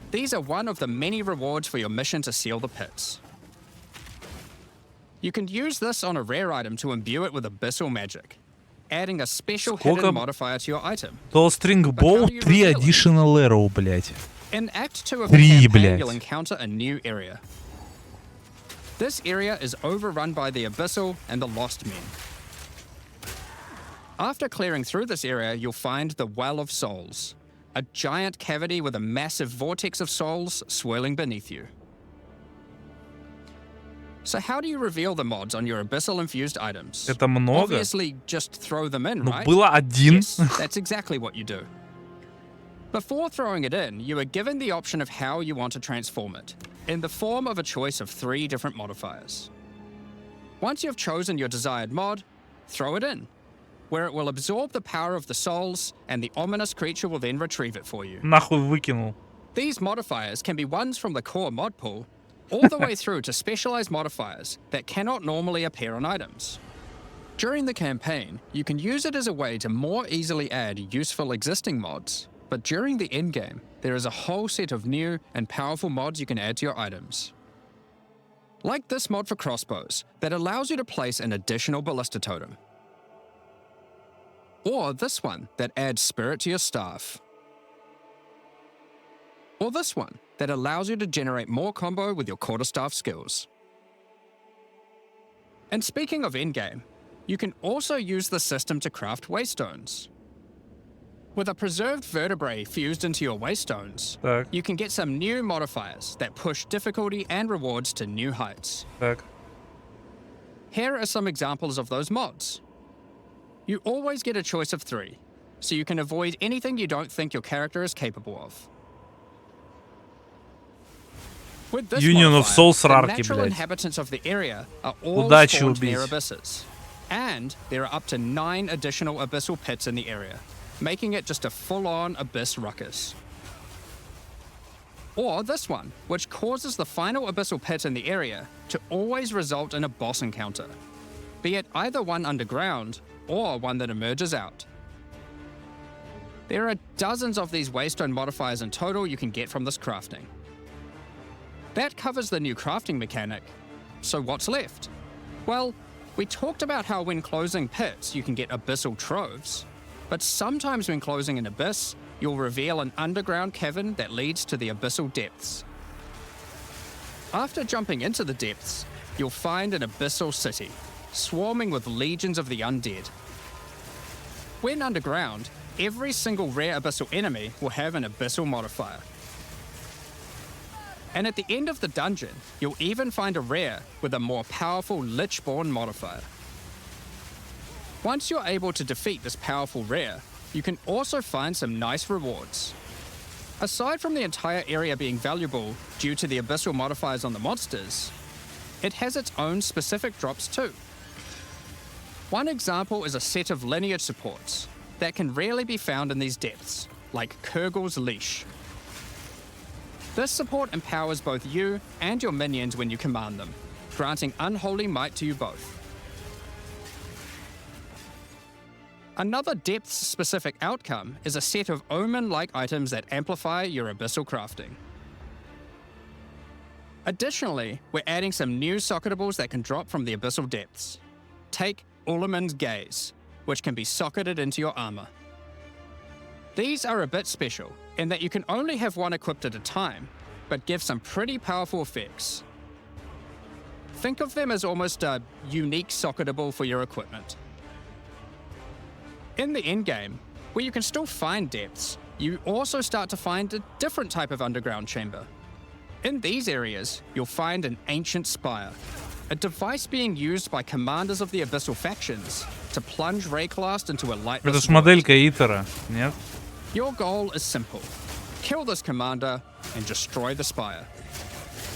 These are one of the many rewards for your mission to seal the pits. You can use this on a rare item to imbue it with abyssal magic, adding a special Сколько? hidden modifier to your item. String bow, 3 additional arrow, блядь. In Act 2 of the 3, campaign, блядь. you'll encounter a new area. This area is overrun by the Abyssal and the Lost Men. After clearing through this area, you'll find the Well of Souls, a giant cavity with a massive vortex of souls swirling beneath you. So how do you reveal the mods on your Abyssal-infused items? Это много. Obviously, just throw them in, Ну, right? было один. Yes, that's exactly what you do. Before throwing it in, you are given the option of how you want to transform it, in the form of a choice of 3 different modifiers. Once you've chosen your desired mod, throw it in, where it will absorb the power of the souls, and the ominous creature will then retrieve it for you. Нахуй выкинул. These modifiers can be ones from the core mod pool, all the way through to specialized modifiers that cannot normally appear on items. During the campaign, you can use it as a way to more easily add useful existing mods, but during the endgame, there is a whole set of new and powerful mods you can add to your items. Like this mod for crossbows that allows you to place an additional ballista totem. Or this one that adds spirit to your staff. Or this one that allows you to generate more combo with your quarterstaff skills. And speaking of endgame, you can also use the system to craft waystones. With a preserved vertebrae fused into your waystones, Так, you can get some new modifiers that push difficulty and rewards to new heights. так. Here are some examples of those mods. You always get a choice of 3, so you can avoid anything you don't think your character is capable of. With this Union of modifier, Souls the рарки, natural блядь. inhabitants of the area are all Удачи spawned near убить. abysses. And there are up to 9 additional abyssal pits in the area, making it just a full-on abyss ruckus. Or this one, which causes the final abyssal pit in the area to always result in a boss encounter, be it either one underground or one that emerges out. There are dozens of these waystone modifiers in total you can get from this crafting. That covers the new crafting mechanic. So what's left? Well, we talked about how when closing pits you can get abyssal troves, but sometimes when closing an abyss, you'll reveal an underground cavern that leads to the abyssal depths. After jumping into the depths, you'll find an abyssal city, swarming with legions of the undead. When underground, every single rare abyssal enemy will have an abyssal modifier. And at the end of the dungeon, you'll even find a rare with a more powerful Lichborn modifier. Once you're able to defeat this powerful rare, you can also find some nice rewards. Aside from the entire area being valuable due to the abyssal modifiers on the monsters, it has its own specific drops too. One example is a set of lineage supports that can rarely be found in these depths, like Kurgel's Leash. This support empowers both you and your minions when you command them, granting unholy might to you both. Another depth-specific outcome is a set of omen-like items that amplify your abyssal crafting. Additionally, we're adding some new socketables that can drop from the abyssal depths. Take Ulaman's Gaze, which can be socketed into your armor. These are a bit special in that you can only have one equipped at a time, but give some pretty powerful effects. Think of them as almost a unique socketable for your equipment. In the endgame, where you can still find depths, you also start to find a different type of underground chamber. In these areas, you'll find an ancient spire, a device being used by commanders of the abyssal factions to plunge Rayclast into a Это lightless ж void. моделька Итера, нет? Your goal is simple. Kill this commander and destroy the spire.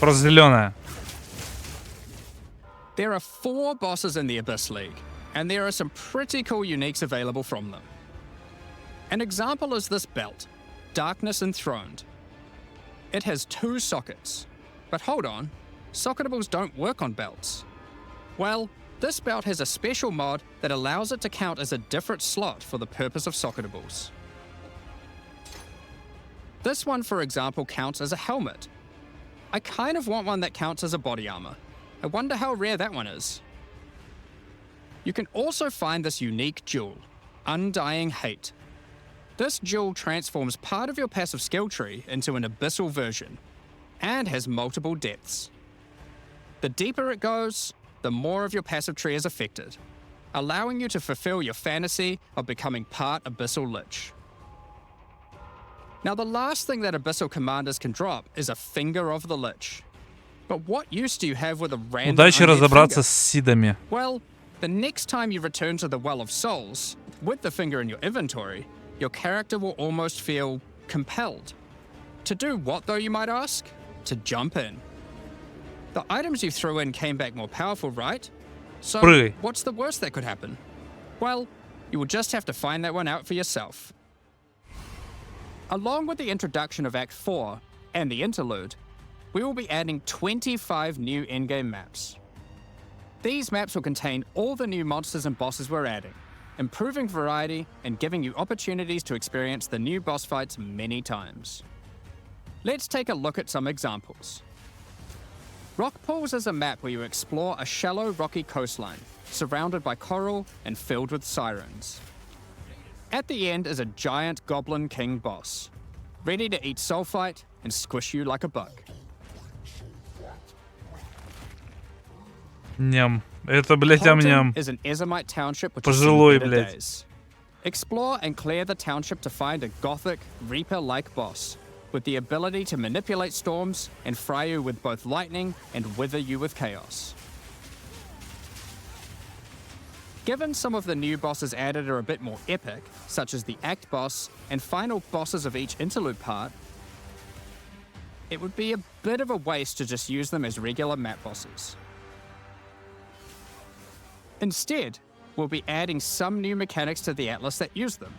Просто зеленая. There are 4 bosses in the Abyss League, and there are some pretty cool uniques available from them. An example is this belt, Darkness Enthroned. It has 2 sockets. But hold on, socketables don't work on belts. Well, this belt has a special mod that allows it to count as a different slot for the purpose of socketables. This one, for example, counts as a helmet. I kind of want one that counts as a body armor. I wonder how rare that one is. You can also find this unique jewel, Undying Hate. This jewel transforms part of your passive skill tree into an abyssal version, and has multiple depths. The deeper it goes, the more of your passive tree is affected, allowing you to fulfill your fantasy of becoming part Abyssal Lich. Now, the last thing that Abyssal commanders can drop is a Finger of the Lich. But what use do you have with a random Удачи undead разобраться finger? с сидами. Well, the next time you return to the Well of Souls, with the finger in your inventory, your character will almost feel compelled. To do what, though, you might ask? To jump in. The items you threw in came back more powerful, right? So, Прыгай. what's the worst that could happen? Well, you will just have to find that one out for yourself. Along with the introduction of Act 4 and the Interlude, we will be adding 25 new in-game maps. These maps will contain all the new monsters and bosses we're adding, improving variety and giving you opportunities to experience the new boss fights many times. Let's take a look at some examples. Rock Pools is a map where you explore a shallow rocky coastline, surrounded by coral and filled with sirens. At the end is a giant Goblin King boss, ready to eat sulfite and squish you like a bug. Ням. Это, блядь, Holton ам-ням. is an Ezomite township which Пожилой, has seen better блядь. days. Explore and clear the township to find a gothic, reaper-like boss with the ability to manipulate storms and fry you with both lightning and wither you with chaos. Given some of the new bosses added are a bit more epic, such as the Act boss and final bosses of each interlude part, it would be a bit of a waste to just use them as regular map bosses. Instead, we'll be adding some new mechanics to the Atlas that use them.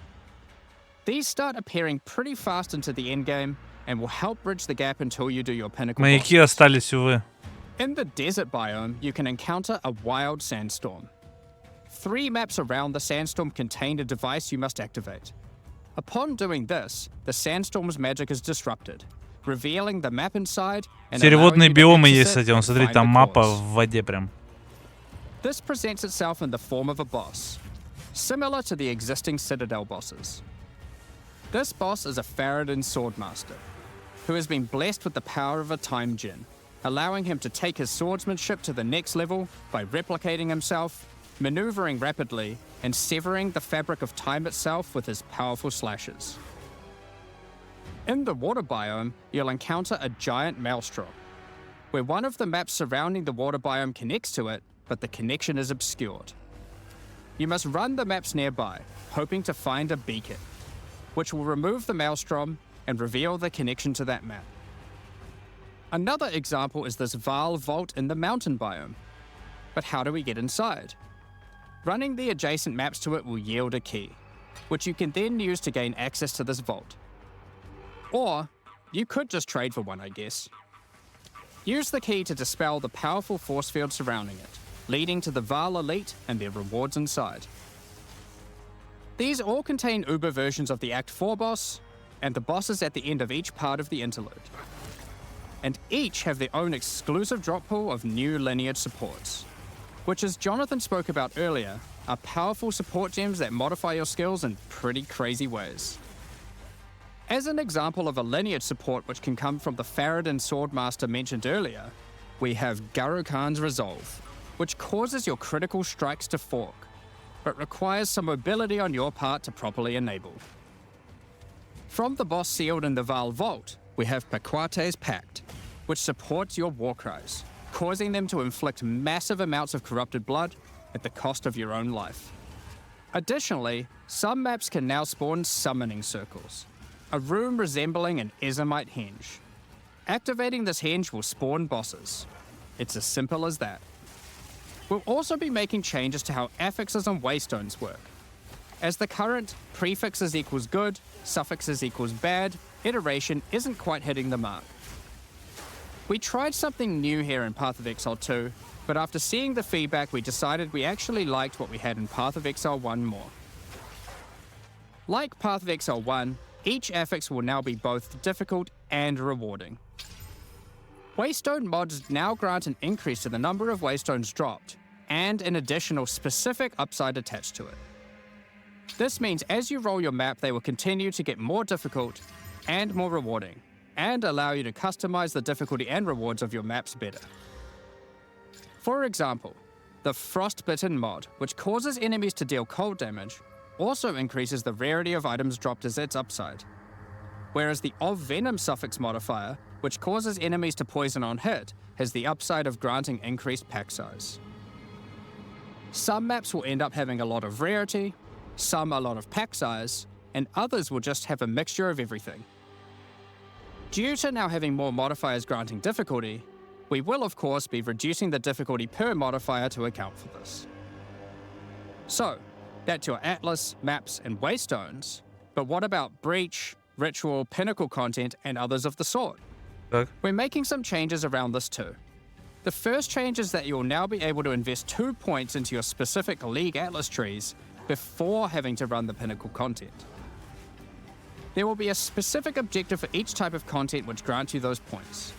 These start appearing pretty fast into the endgame and will help bridge the gap until you do your Pinnacle Маяки bosses. остались, увы. In the desert biome, you can encounter a wild sandstorm. 3 maps around the sandstorm contain a device you must activate. Upon doing this, the sandstorm's magic is disrupted, revealing the map inside and allowing Сереводные you to биомы access есть, it кстати. Вон, and смотри, find там the мапа cause. в воде прям. This presents itself in the form of a boss, similar to the existing Citadel bosses. This boss is a Faradin Swordmaster, who has been blessed with the power of a time gem, allowing him to take his swordsmanship to the next level by replicating himself, maneuvering rapidly, and severing the fabric of time itself with his powerful slashes. In the water biome, you'll encounter a giant maelstrom, where one of the maps surrounding the water biome connects to it, but the connection is obscured. You must run the maps nearby, hoping to find a beacon, which will remove the maelstrom and reveal the connection to that map. Another example is this Vaal vault in the mountain biome. But how do we get inside? Running the adjacent maps to it will yield a key, which you can then use to gain access to this vault. Or, you could just trade for one, I guess. Use the key to dispel the powerful force field surrounding it, leading to the Vaal Elite and their rewards inside. These all contain Uber versions of the Act 4 boss, and the bosses at the end of each part of the interlude. And each have their own exclusive drop pool of new lineage supports, which, as Jonathan spoke about earlier, are powerful support gems that modify your skills in pretty crazy ways. As an example of a lineage support which can come from the Faradin Swordmaster mentioned earlier, we have Garo Khan's Resolve, which causes your critical strikes to fork, but requires some mobility on your part to properly enable. From the boss sealed in the Vaal Vault, we have Paquate's Pact, which supports your war cries, causing them to inflict massive amounts of corrupted blood at the cost of your own life. Additionally, some maps can now spawn summoning circles, a room resembling an Ezomite henge. Activating this henge will spawn bosses. It's as simple as that. We'll also be making changes to how affixes and waystones work, as the current prefixes equals good, suffixes equals bad iteration isn't quite hitting the mark. We tried something new here in Path of Exile 2, but after seeing the feedback we decided we actually liked what we had in Path of Exile 1 more. Like Path of Exile 1, each affix will now be both difficult and rewarding. Waystone mods now grant an increase to the number of waystones dropped, and an additional specific upside attached to it. This means as you roll your map, they will continue to get more difficult and more rewarding, and allow you to customize the difficulty and rewards of your maps better. For example, the Frostbitten mod, which causes enemies to deal cold damage, also increases the rarity of items dropped as its upside, whereas the Of Venom suffix modifier which causes enemies to poison on hit, has the upside of granting increased pack size. Some maps will end up having a lot of rarity, some a lot of pack size, and others will just have a mixture of everything. Due to now having more modifiers granting difficulty, we will of course be reducing the difficulty per modifier to account for this. So, that's your Atlas, maps, and waystones, but what about Breach, Ritual, Pinnacle content, and others of the sort? Так. We're making some changes around this too. The first change is that you'll now be able to invest 2 points into your specific League Atlas trees before having to run the Pinnacle content. There will be a specific objective for each type of content which grants you those points.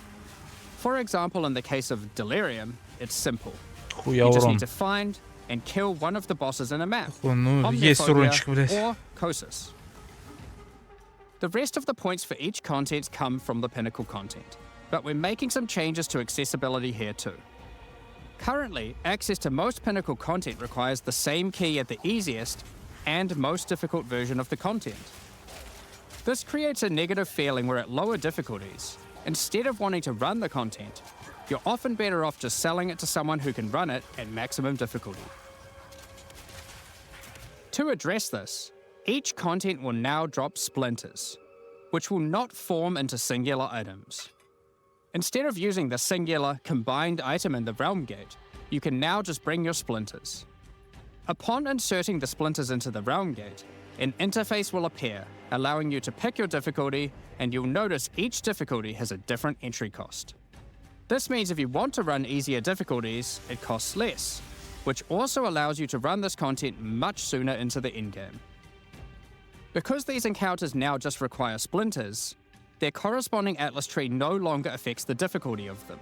For example, in the case of Delirium, it's simple. Хуя You just урон. need to find and kill one of the bosses in a map. Ну, есть Omniphobia урончик, блядь. or Kosis. The rest of the points for each content come from the Pinnacle content, but we're making some changes to accessibility here too. Currently, access to most Pinnacle content requires the same key at the easiest and most difficult version of the content. This creates a negative feeling where at lower difficulties, instead of wanting to run the content, you're often better off just selling it to someone who can run it at maximum difficulty. To address this, each content will now drop splinters, which will not form into singular items. Instead of using the singular combined item in the realm gate, you can now just bring your splinters. Upon inserting the splinters into the realm gate, an interface will appear, allowing you to pick your difficulty, and you'll notice each difficulty has a different entry cost. This means if you want to run easier difficulties, it costs less, which also allows you to run this content much sooner into the endgame. Because these encounters now just require splinters, their corresponding Atlas tree no longer affects the difficulty of them,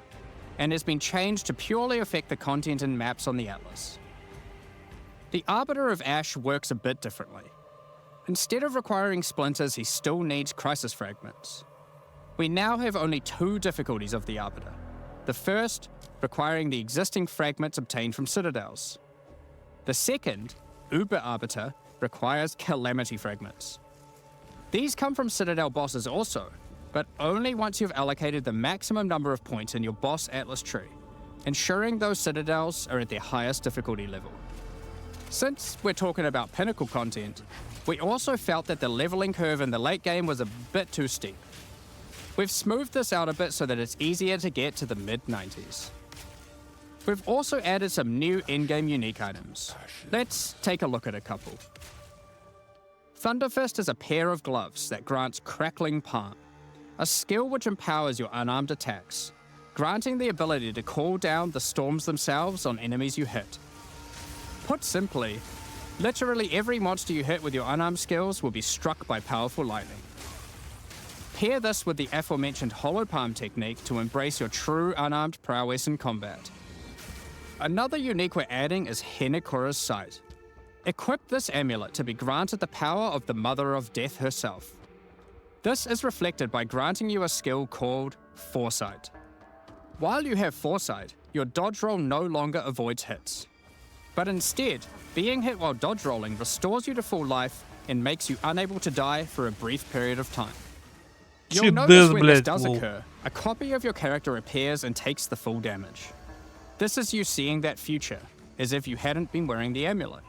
and has been changed to purely affect the content and maps on the Atlas. The Arbiter of Ash works a bit differently. Instead of requiring splinters, he still needs crisis fragments. We now have only 2 difficulties of the Arbiter. The first, requiring the existing fragments obtained from citadels. The second, Uber Arbiter, requires Calamity fragments. These come from citadel bosses also, but only once you've allocated the maximum number of points in your boss Atlas tree, ensuring those citadels are at their highest difficulty level. Since we're talking about Pinnacle content, we also felt that the leveling curve in the late game was a bit too steep. We've smoothed this out a bit so that it's easier to get to the mid-90s. We've also added some new in-game unique items. Let's take a look at a couple. Thunderfist is a pair of gloves that grants Crackling Palm, a skill which empowers your unarmed attacks, granting the ability to call down the storms themselves on enemies you hit. Put simply, literally every monster you hit with your unarmed skills will be struck by powerful lightning. Pair this with the aforementioned Hollow Palm technique to embrace your true unarmed prowess in combat. Another unique we're adding is Henekura's Sight. Equip this amulet to be granted the power of the Mother of Death herself. This is reflected by granting you a skill called Foresight. While you have Foresight, your dodge roll no longer avoids hits. But instead, being hit while dodge rolling restores you to full life and makes you unable to die for a brief period of time. You'll notice when this does occur, a copy of your character appears and takes the full damage. This is you seeing that future, as if you hadn't been wearing the amulet.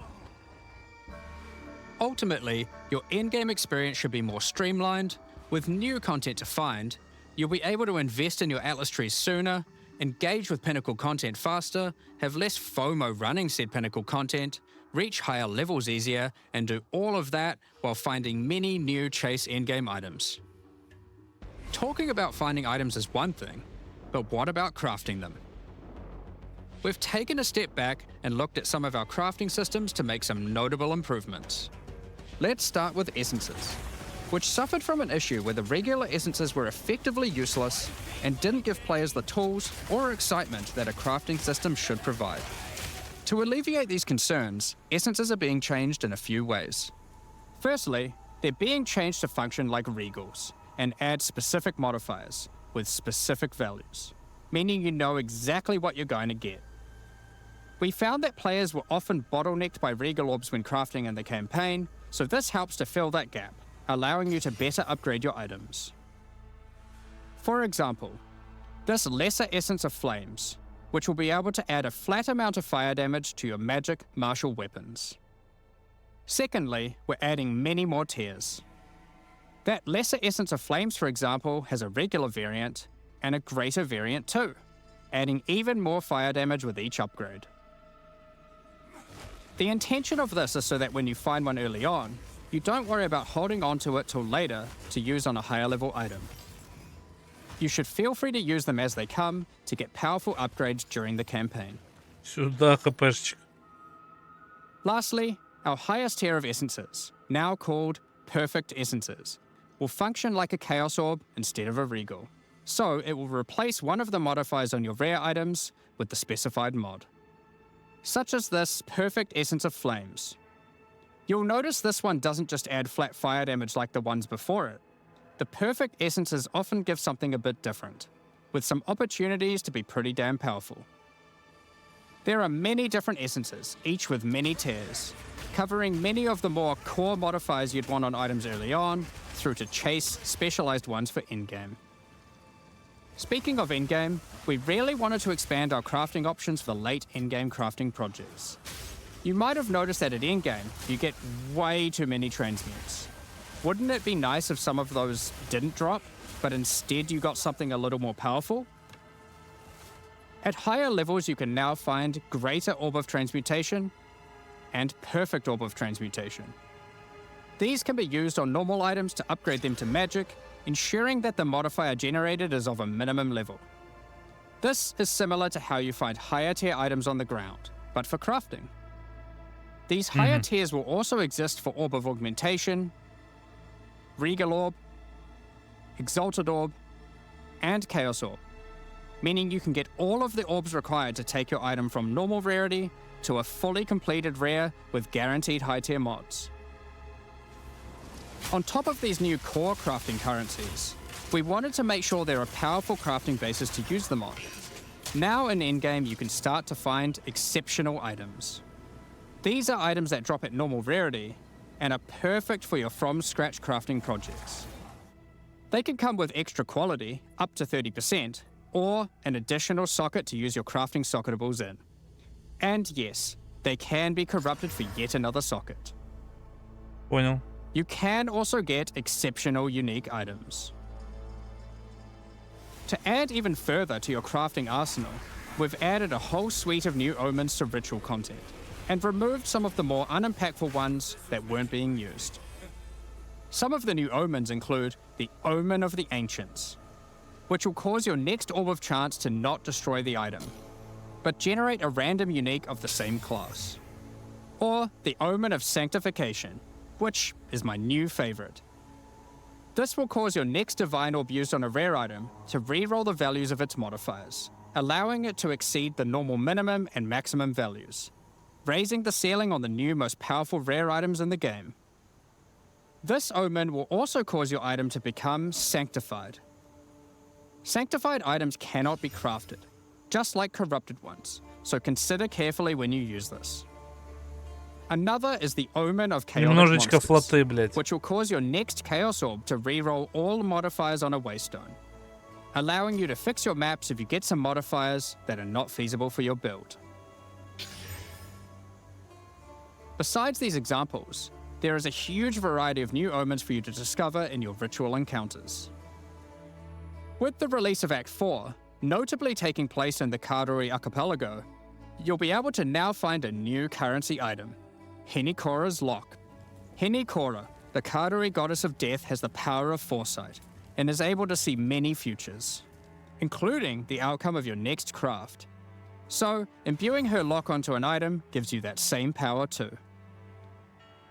Ultimately, your endgame experience should be more streamlined. With new content to find, you'll be able to invest in your Atlas trees sooner, engage with Pinnacle content faster, have less FOMO running said Pinnacle content, reach higher levels easier, and do all of that while finding many new chase endgame items. Talking about finding items is one thing, but what about crafting them? We've taken a step back and looked at some of our crafting systems to make some notable improvements. Let's start with essences, which suffered from an issue where the regular essences were effectively useless and didn't give players the tools or excitement that a crafting system should provide. To alleviate these concerns, essences are being changed in a few ways. Firstly, they're being changed to function like regals and add specific modifiers with specific values, meaning you know exactly what you're going to get. We found that players were often bottlenecked by regal orbs when crafting in the campaign, so this helps to fill that gap, allowing you to better upgrade your items. For example, this Lesser Essence of Flames, which will be able to add a flat amount of fire damage to your magic martial weapons. Secondly, we're adding many more tiers. That Lesser Essence of Flames, for example, has a regular variant and a greater variant too, adding even more fire damage with each upgrade. The intention of this is so that when you find one early on, you don't worry about holding onto it till later to use on a higher level item. You should feel free to use them as they come to get powerful upgrades during the campaign. Сюда, хпшечек. Lastly, our highest tier of essences, now called Perfect Essences, will function like a Chaos Orb instead of a Regal. So it will replace one of the modifiers on your rare items with the specified mod. Such as this Perfect Essence of Flames. You'll notice this one doesn't just add flat fire damage like the ones before it. The Perfect Essences often give something a bit different, with some opportunities to be pretty damn powerful. There are many different essences, each with many tiers, covering many of the more core modifiers you'd want on items early on, through to chase specialized ones for endgame. Speaking of endgame, we really wanted to expand our crafting options for late endgame crafting projects. You might have noticed that at endgame, you get way too many transmutes. Wouldn't it be nice if some of those didn't drop, but instead you got something a little more powerful? At higher levels, you can now find Greater Orb of Transmutation and Perfect Orb of Transmutation. These can be used on normal items to upgrade them to magic, ensuring that the modifier generated is of a minimum level. This is similar to how you find higher tier items on the ground, but for crafting. These higher tiers will also exist for Orb of Augmentation, Regal Orb, Exalted Orb, and Chaos Orb, meaning you can get all of the orbs required to take your item from normal rarity to a fully completed rare with guaranteed high tier mods. On top of these new core crafting currencies, we wanted to make sure there are powerful crafting bases to use them on. Now in endgame, you can start to find exceptional items. These are items that drop at normal rarity and are perfect for your from-scratch crafting projects. They can come with extra quality, up to 30%, or an additional socket to use your crafting socketables in. And yes, they can be corrupted for yet another socket. Понял. You can also get exceptional unique items. To add even further to your crafting arsenal, we've added a whole suite of new omens to ritual content, and removed some of the more unimpactful ones that weren't being used. Some of the new omens include the Omen of the Ancients, which will cause your next Orb of Chance to not destroy the item, but generate a random unique of the same class. Or the Omen of Sanctification, which is my new favorite. This will cause your next Divine Orb used on a rare item to reroll the values of its modifiers, allowing it to exceed the normal minimum and maximum values, raising the ceiling on the new most powerful rare items in the game. This omen will also cause your item to become sanctified. Sanctified items cannot be crafted, just like corrupted ones, so consider carefully when you use this. Another is the Omen of Chaotic Немножечко Monsters, флоты, блядь. which will cause your next Chaos Orb to reroll all modifiers on a Waystone, allowing you to fix your maps if you get some modifiers that are not feasible for your build. Besides these examples, there is a huge variety of new omens for you to discover in your ritual encounters. With the release of Act 4, notably taking place in the Karori Archipelago, you'll be able to now find a new currency item, Henikora's Lock. Henikora, the Karori goddess of death, has the power of foresight and is able to see many futures, including the outcome of your next craft. So, imbuing her lock onto an item gives you that same power too.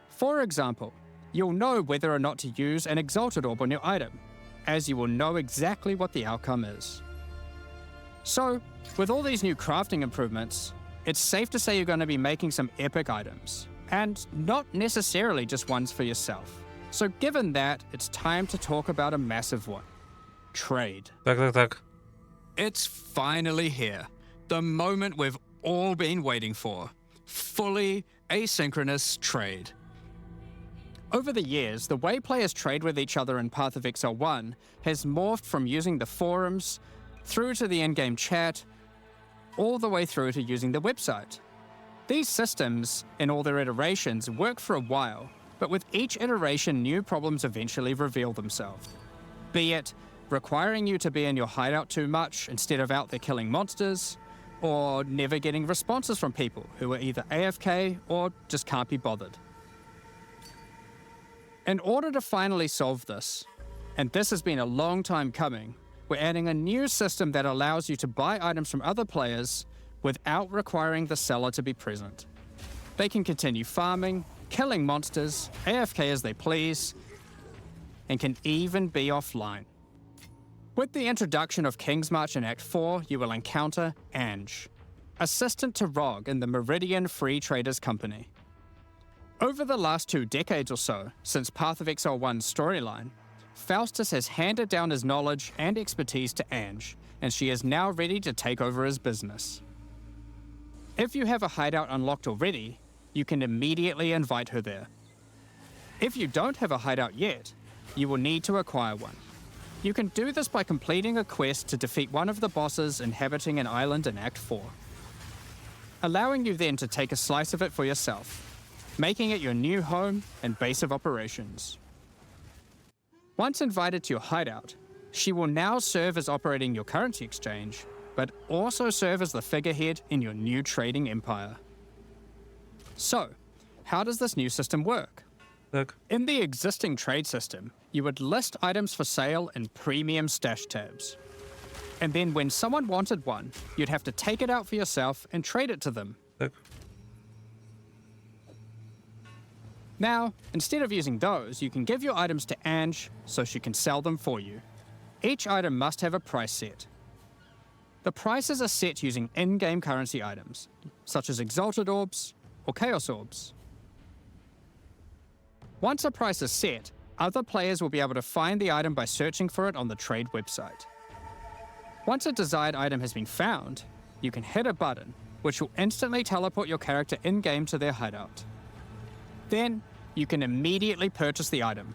For example, you'll know whether or not to use an Exalted Orb on your item, as you will know exactly what the outcome is. So, with all these new crafting improvements, it's safe to say you're going to be making some epic items, and not necessarily just ones for yourself. So given that, it's time to talk about a massive one. Trade. Так. It's finally here. The moment we've all been waiting for. Fully asynchronous trade. Over the years, the way players trade with each other in Path of Exile 1 has morphed from using the forums, through to the in-game chat, all the way through to using the website. These systems, in all their iterations, work for a while, but with each iteration new problems eventually reveal themselves. Be it requiring you to be in your hideout too much instead of out there killing monsters, or never getting responses from people who are either AFK or just can't be bothered. In order to finally solve this, and this has been a long time coming, we're adding a new system that allows you to buy items from other players without requiring the seller to be present. They can continue farming, killing monsters, AFK as they please, and can even be offline. With the introduction of King's March in Act 4, you will encounter Ange, assistant to Rog in the Meridian Free Traders Company. Over the last 2 decades or so, since Path of Exile 1's storyline, Faustus has handed down his knowledge and expertise to Ange, and she is now ready to take over his business. If you have a hideout unlocked already, you can immediately invite her there. If you don't have a hideout yet, you will need to acquire one. You can do this by completing a quest to defeat one of the bosses inhabiting an island in Act 4, allowing you then to take a slice of it for yourself, making it your new home and base of operations. Once invited to your hideout, she will now serve as operating your currency exchange, but also serve as the figurehead in your new trading empire. So, how does this new system work? Так. In the existing trade system, you would list items for sale in premium stash tabs. And then when someone wanted one, you'd have to take it out for yourself and trade it to them. Так. Now, instead of using those, you can give your items to Ange so she can sell them for you. Each item must have a price set. The prices are set using in-game currency items, such as Exalted Orbs or Chaos Orbs. Once a price is set, other players will be able to find the item by searching for it on the trade website. Once a desired item has been found, you can hit a button, which will instantly teleport your character in-game to their hideout. Then, you can immediately purchase the item,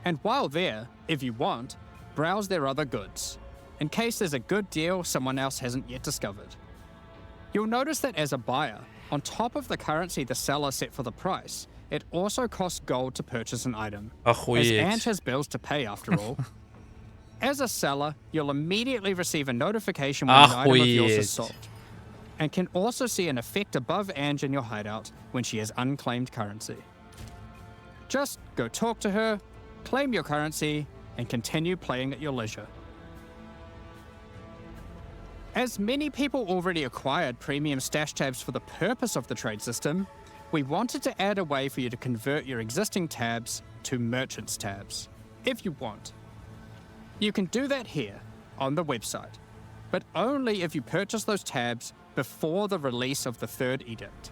and while there, if you want, browse their other goods, in case there's a good deal someone else hasn't yet discovered. You'll notice that as a buyer, on top of the currency the seller set for the price, it also costs gold to purchase an item, as Охуеть. Ange has bills to pay after all. As a seller, you'll immediately receive a notification when an item of yours is Охуеть. sold, and can also see an effect above Ange in your hideout when she has unclaimed currency. Just go talk to her, claim your currency, and continue playing at your leisure. As many people already acquired premium stash tabs for the purpose of the trade system, we wanted to add a way for you to convert your existing tabs to merchants tabs, if you want. You can do that here, on the website, but only if you purchase those tabs before the release of the third edict.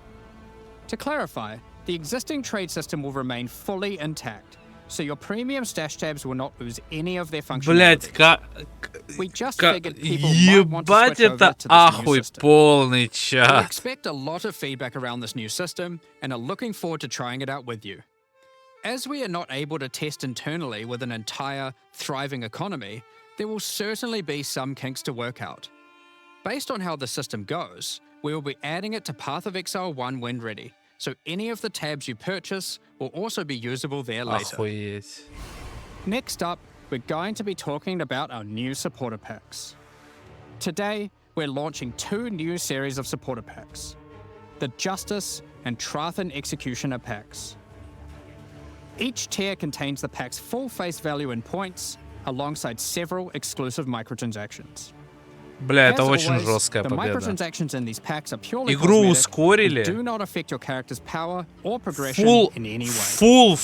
To clarify, the existing trade system will remain fully intact, so your premium stash tabs will not lose any of their Блять, functionality. We just figured people might want to ебать switch over это to this new ахуй system. полный We чат. expect a lot of feedback around this new system and are looking forward to trying it out with you. As we are not able to test internally with an entire, thriving economy, there will certainly be some kinks to work out. Based on how the system goes, we will be adding it to Path of Exile 1 when ready, so any of the tabs you purchase will also be usable there later. Охуеть. Next up, we're going to be talking about our new supporter packs. Today, we're launching 2 new series of supporter packs, the Justice and Trathan Executioner packs. Each tier contains the pack's full face value in points, alongside several exclusive microtransactions. Бля, это As очень always, жесткая the победа. microtransactions in these packs are purely Игру cosmetic ускорили. and do not affect your character's power or progression Full, in any way. full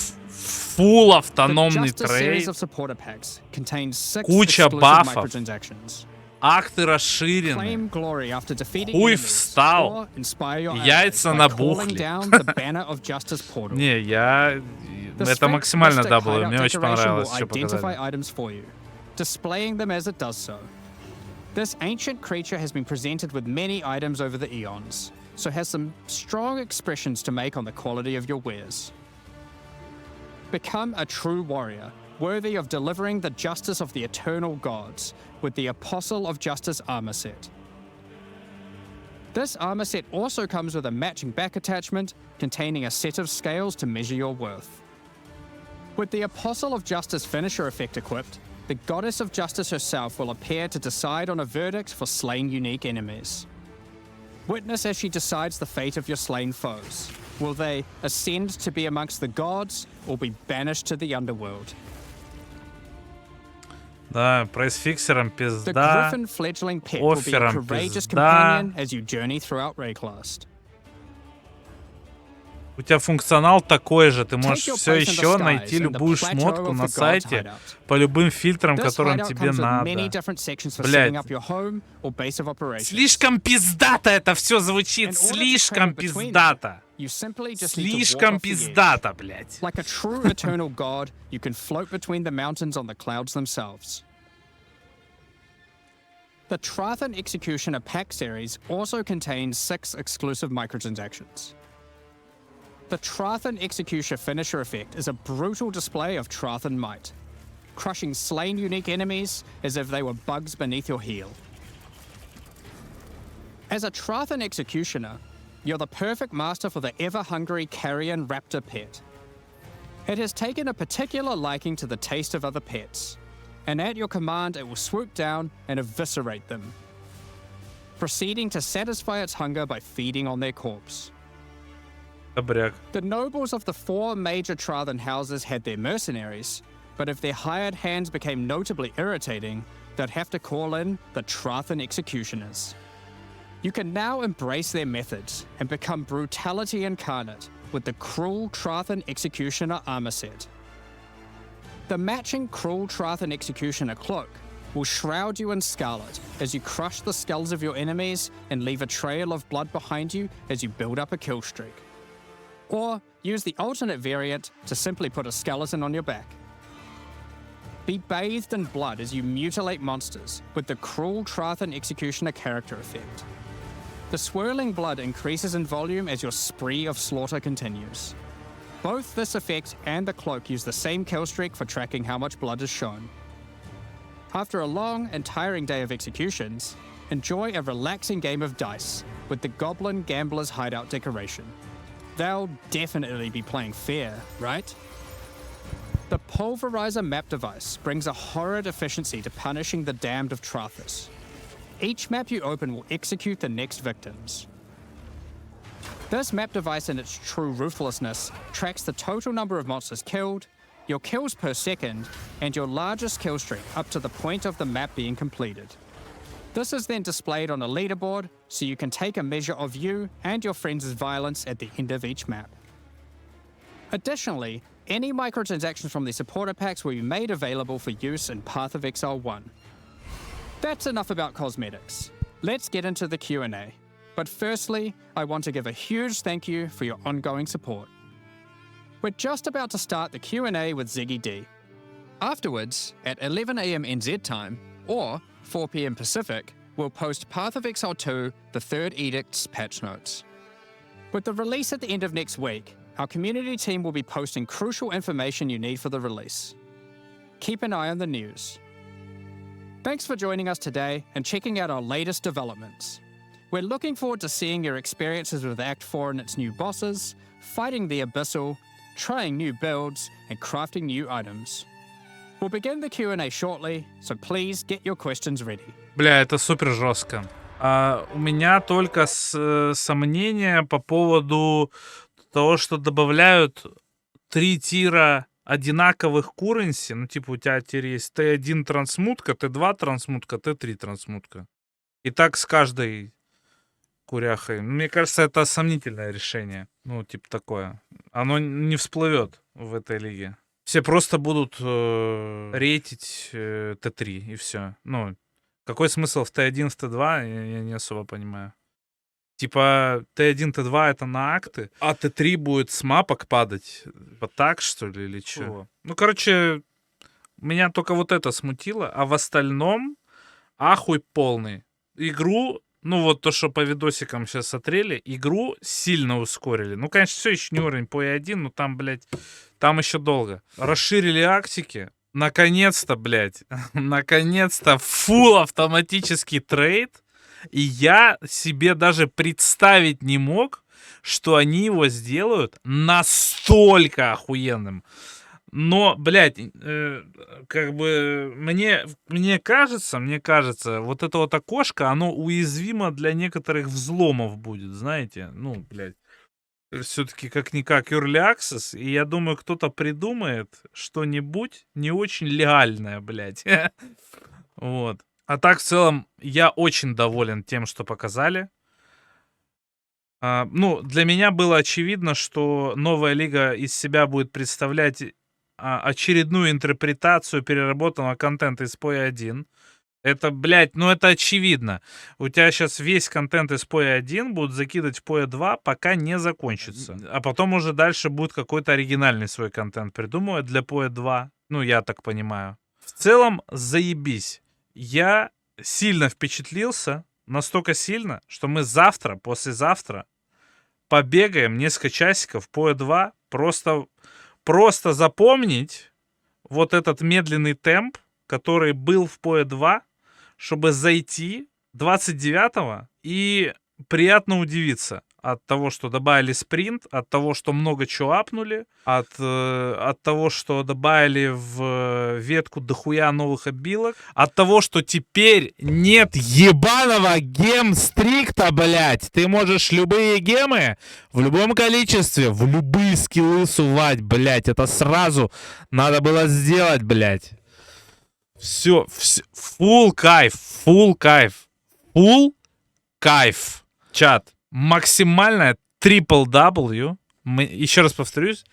The автономный Justice series трейд. of supporter packs contains 6 Куча exclusive бафов. microtransactions. Акты расширены. Claim glory after defeating Хуй enemies, встал. or inspire your Яйца allies by calling набухли. down the banner of Justice portal. Не, я... The Это максимально strength дабло. hideout Мне очень decoration понравилось, will что identify показали. items for you, displaying them as it does so. This ancient creature has been presented with many items over the eons, so has some strong expressions to make on the quality of your wares. Become a true warrior, worthy of delivering the justice of the eternal gods with the Apostle of Justice armor set. This armor set also comes with a matching back attachment containing a set of scales to measure your worth. With the Apostle of Justice finisher effect equipped, the Goddess of Justice herself will appear to decide on a verdict for slain unique enemies. Witness as she decides the fate of your slain foes. Will they ascend to be amongst the gods or be banished to the underworld? Да, прайсфиксером The пизда. Griffin fledgling pet will be a Оффером courageous пизда. companion as you journey throughout Rayclast. У тебя функционал такой же. Ты Take можешь your все place in the еще skies найти in the любую plateau шмотку of на the gods' сайте hideout. по любым фильтрам, This которым hideout тебе comes with many надо. different sections for Блядь. setting up your home or base of operations. Слишком пиздато это все звучит. In order to Слишком travel between пиздато. You simply just need to walk Слишком off the edge. пиздато, блядь. Like a true eternal god, you can float between the mountains on the clouds themselves. The Trathan Executioner pack series also contains 6 exclusive microtransactions. The Trathan Executioner finisher effect is a brutal display of Trathan might, crushing slain unique enemies as if they were bugs beneath your heel. As a Trathan Executioner, you're the perfect master for the ever-hungry carrion raptor pet. It has taken a particular liking to the taste of other pets, and at your command it will swoop down and eviscerate them, proceeding to satisfy its hunger by feeding on their corpse. Добряк. The nobles of the 4 major Trathan houses had their mercenaries, but if their hired hands became notably irritating, they'd have to call in the Trathan Executioners. You can now embrace their methods and become brutality incarnate with the Cruel Trathan Executioner armor set. The matching Cruel Trathan Executioner cloak will shroud you in scarlet as you crush the skulls of your enemies and leave a trail of blood behind you as you build up a kill streak. Or use the alternate variant to simply put a skeleton on your back. Be bathed in blood as you mutilate monsters with the Cruel Trathan Executioner character effect. The swirling blood increases in volume as your spree of slaughter continues. Both this effect and the cloak use the same kill streak for tracking how much blood is shown. After a long and tiring day of executions, enjoy a relaxing game of dice with the Goblin Gambler's Hideout decoration. They'll definitely be playing fair, right? The Pulverizer map device brings a horrid efficiency to punishing the damned of Trathis. Each map you open will execute the next victims. This map device in its true ruthlessness tracks the total number of monsters killed, your kills per second, and your largest kill streak up to the point of the map being completed. This is then displayed on a leaderboard so you can take a measure of you and your friends' violence at the end of each map. Additionally, any microtransactions from the supporter packs will be made available for use in Path of Exile 1. That's enough about cosmetics. Let's get into the Q&A. But firstly, I want to give a huge thank you for your ongoing support. We're just about to start the Q&A with Ziggy D. Afterwards, at 11 AM NZ time, or 4 PM Pacific, we'll post Path of Exile 2, the Third Edict's patch notes. With the release at the end of next week, our community team will be posting crucial information you need for the release. Keep an eye on the news. Thanks for joining us today and checking out our latest developments. We're looking forward to seeing your experiences with Act 4 and its new bosses, fighting the Abyssal, trying new builds, and crafting new items. We'll begin the Q&A shortly, so please get your questions ready. Бля, это супер жестко. У меня только сомнения по поводу того, что добавляют 3 тира одинаковых куренси. Ну, типа, у тебя теперь есть Т1 трансмутка, Т2 трансмутка, Т3 трансмутка. И так с каждой куряхой. Мне кажется, это сомнительное решение. Ну, типа такое. Оно не всплывет в этой лиге. Все просто будут рейтить Т3 и все. Ну, какой смысл в Т1, в Т2, я не особо понимаю. Типа Т1, Т2 это на акты, а Т3 будет с мапок падать. Вот так, что ли, или что? Ну, короче, меня только вот это смутило, а в остальном ахуй полный. Игру ну вот то, что по видосикам сейчас смотрели, игру сильно ускорили. Ну, конечно, все еще не уровень по E1, но там, блядь, там еще долго. Расширили актики. Наконец-то, блядь, наконец-то full автоматический трейд. И я себе даже представить не мог, что они его сделают настолько охуенным. Но, блядь, как бы мне кажется, вот это вот окошко, оно уязвимо для некоторых взломов будет, знаете. Ну, блядь, все-таки как-никак Early Access, и я думаю, кто-то придумает что-нибудь не очень легальное, блядь. Вот. А так, в целом, я очень доволен тем, что показали. Ну, для меня было очевидно, что новая лига из себя будет представлять очередную интерпретацию переработанного контента из PoE 1. Это, блядь, ну это очевидно. У тебя сейчас весь контент из PoE 1 будут закидывать в PoE 2, пока не закончится. А потом уже дальше будет какой-то оригинальный свой контент придумывать для PoE 2. Ну, я так понимаю. В целом, заебись. Я сильно впечатлился. Настолько сильно, что мы завтра, послезавтра побегаем несколько часиков PoE 2. Просто запомнить вот этот медленный темп, который был в PoE 2, чтобы зайти 29-го и приятно удивиться от того, что добавили спринт, от того, что много чего апнули, от того, что добавили в ветку дохуя новых обилок, от того, что теперь нет ебаного гем-стрикта, блядь. Ты можешь любые гемы в любом количестве, в любые скиллы сувать, блядь. Это сразу надо было сделать, блядь. Все, full кайф, full кайф. Чат, максимальная triple-W. Еще раз повторюсь,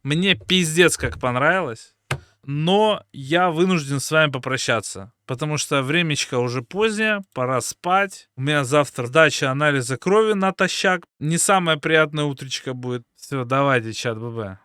мне пиздец как понравилось. Но я вынужден с вами попрощаться, потому что времечко уже позднее, пора спать. У меня завтра сдача анализа крови натощак. Не самая приятная утречка будет. Все, давайте, чат, ББ.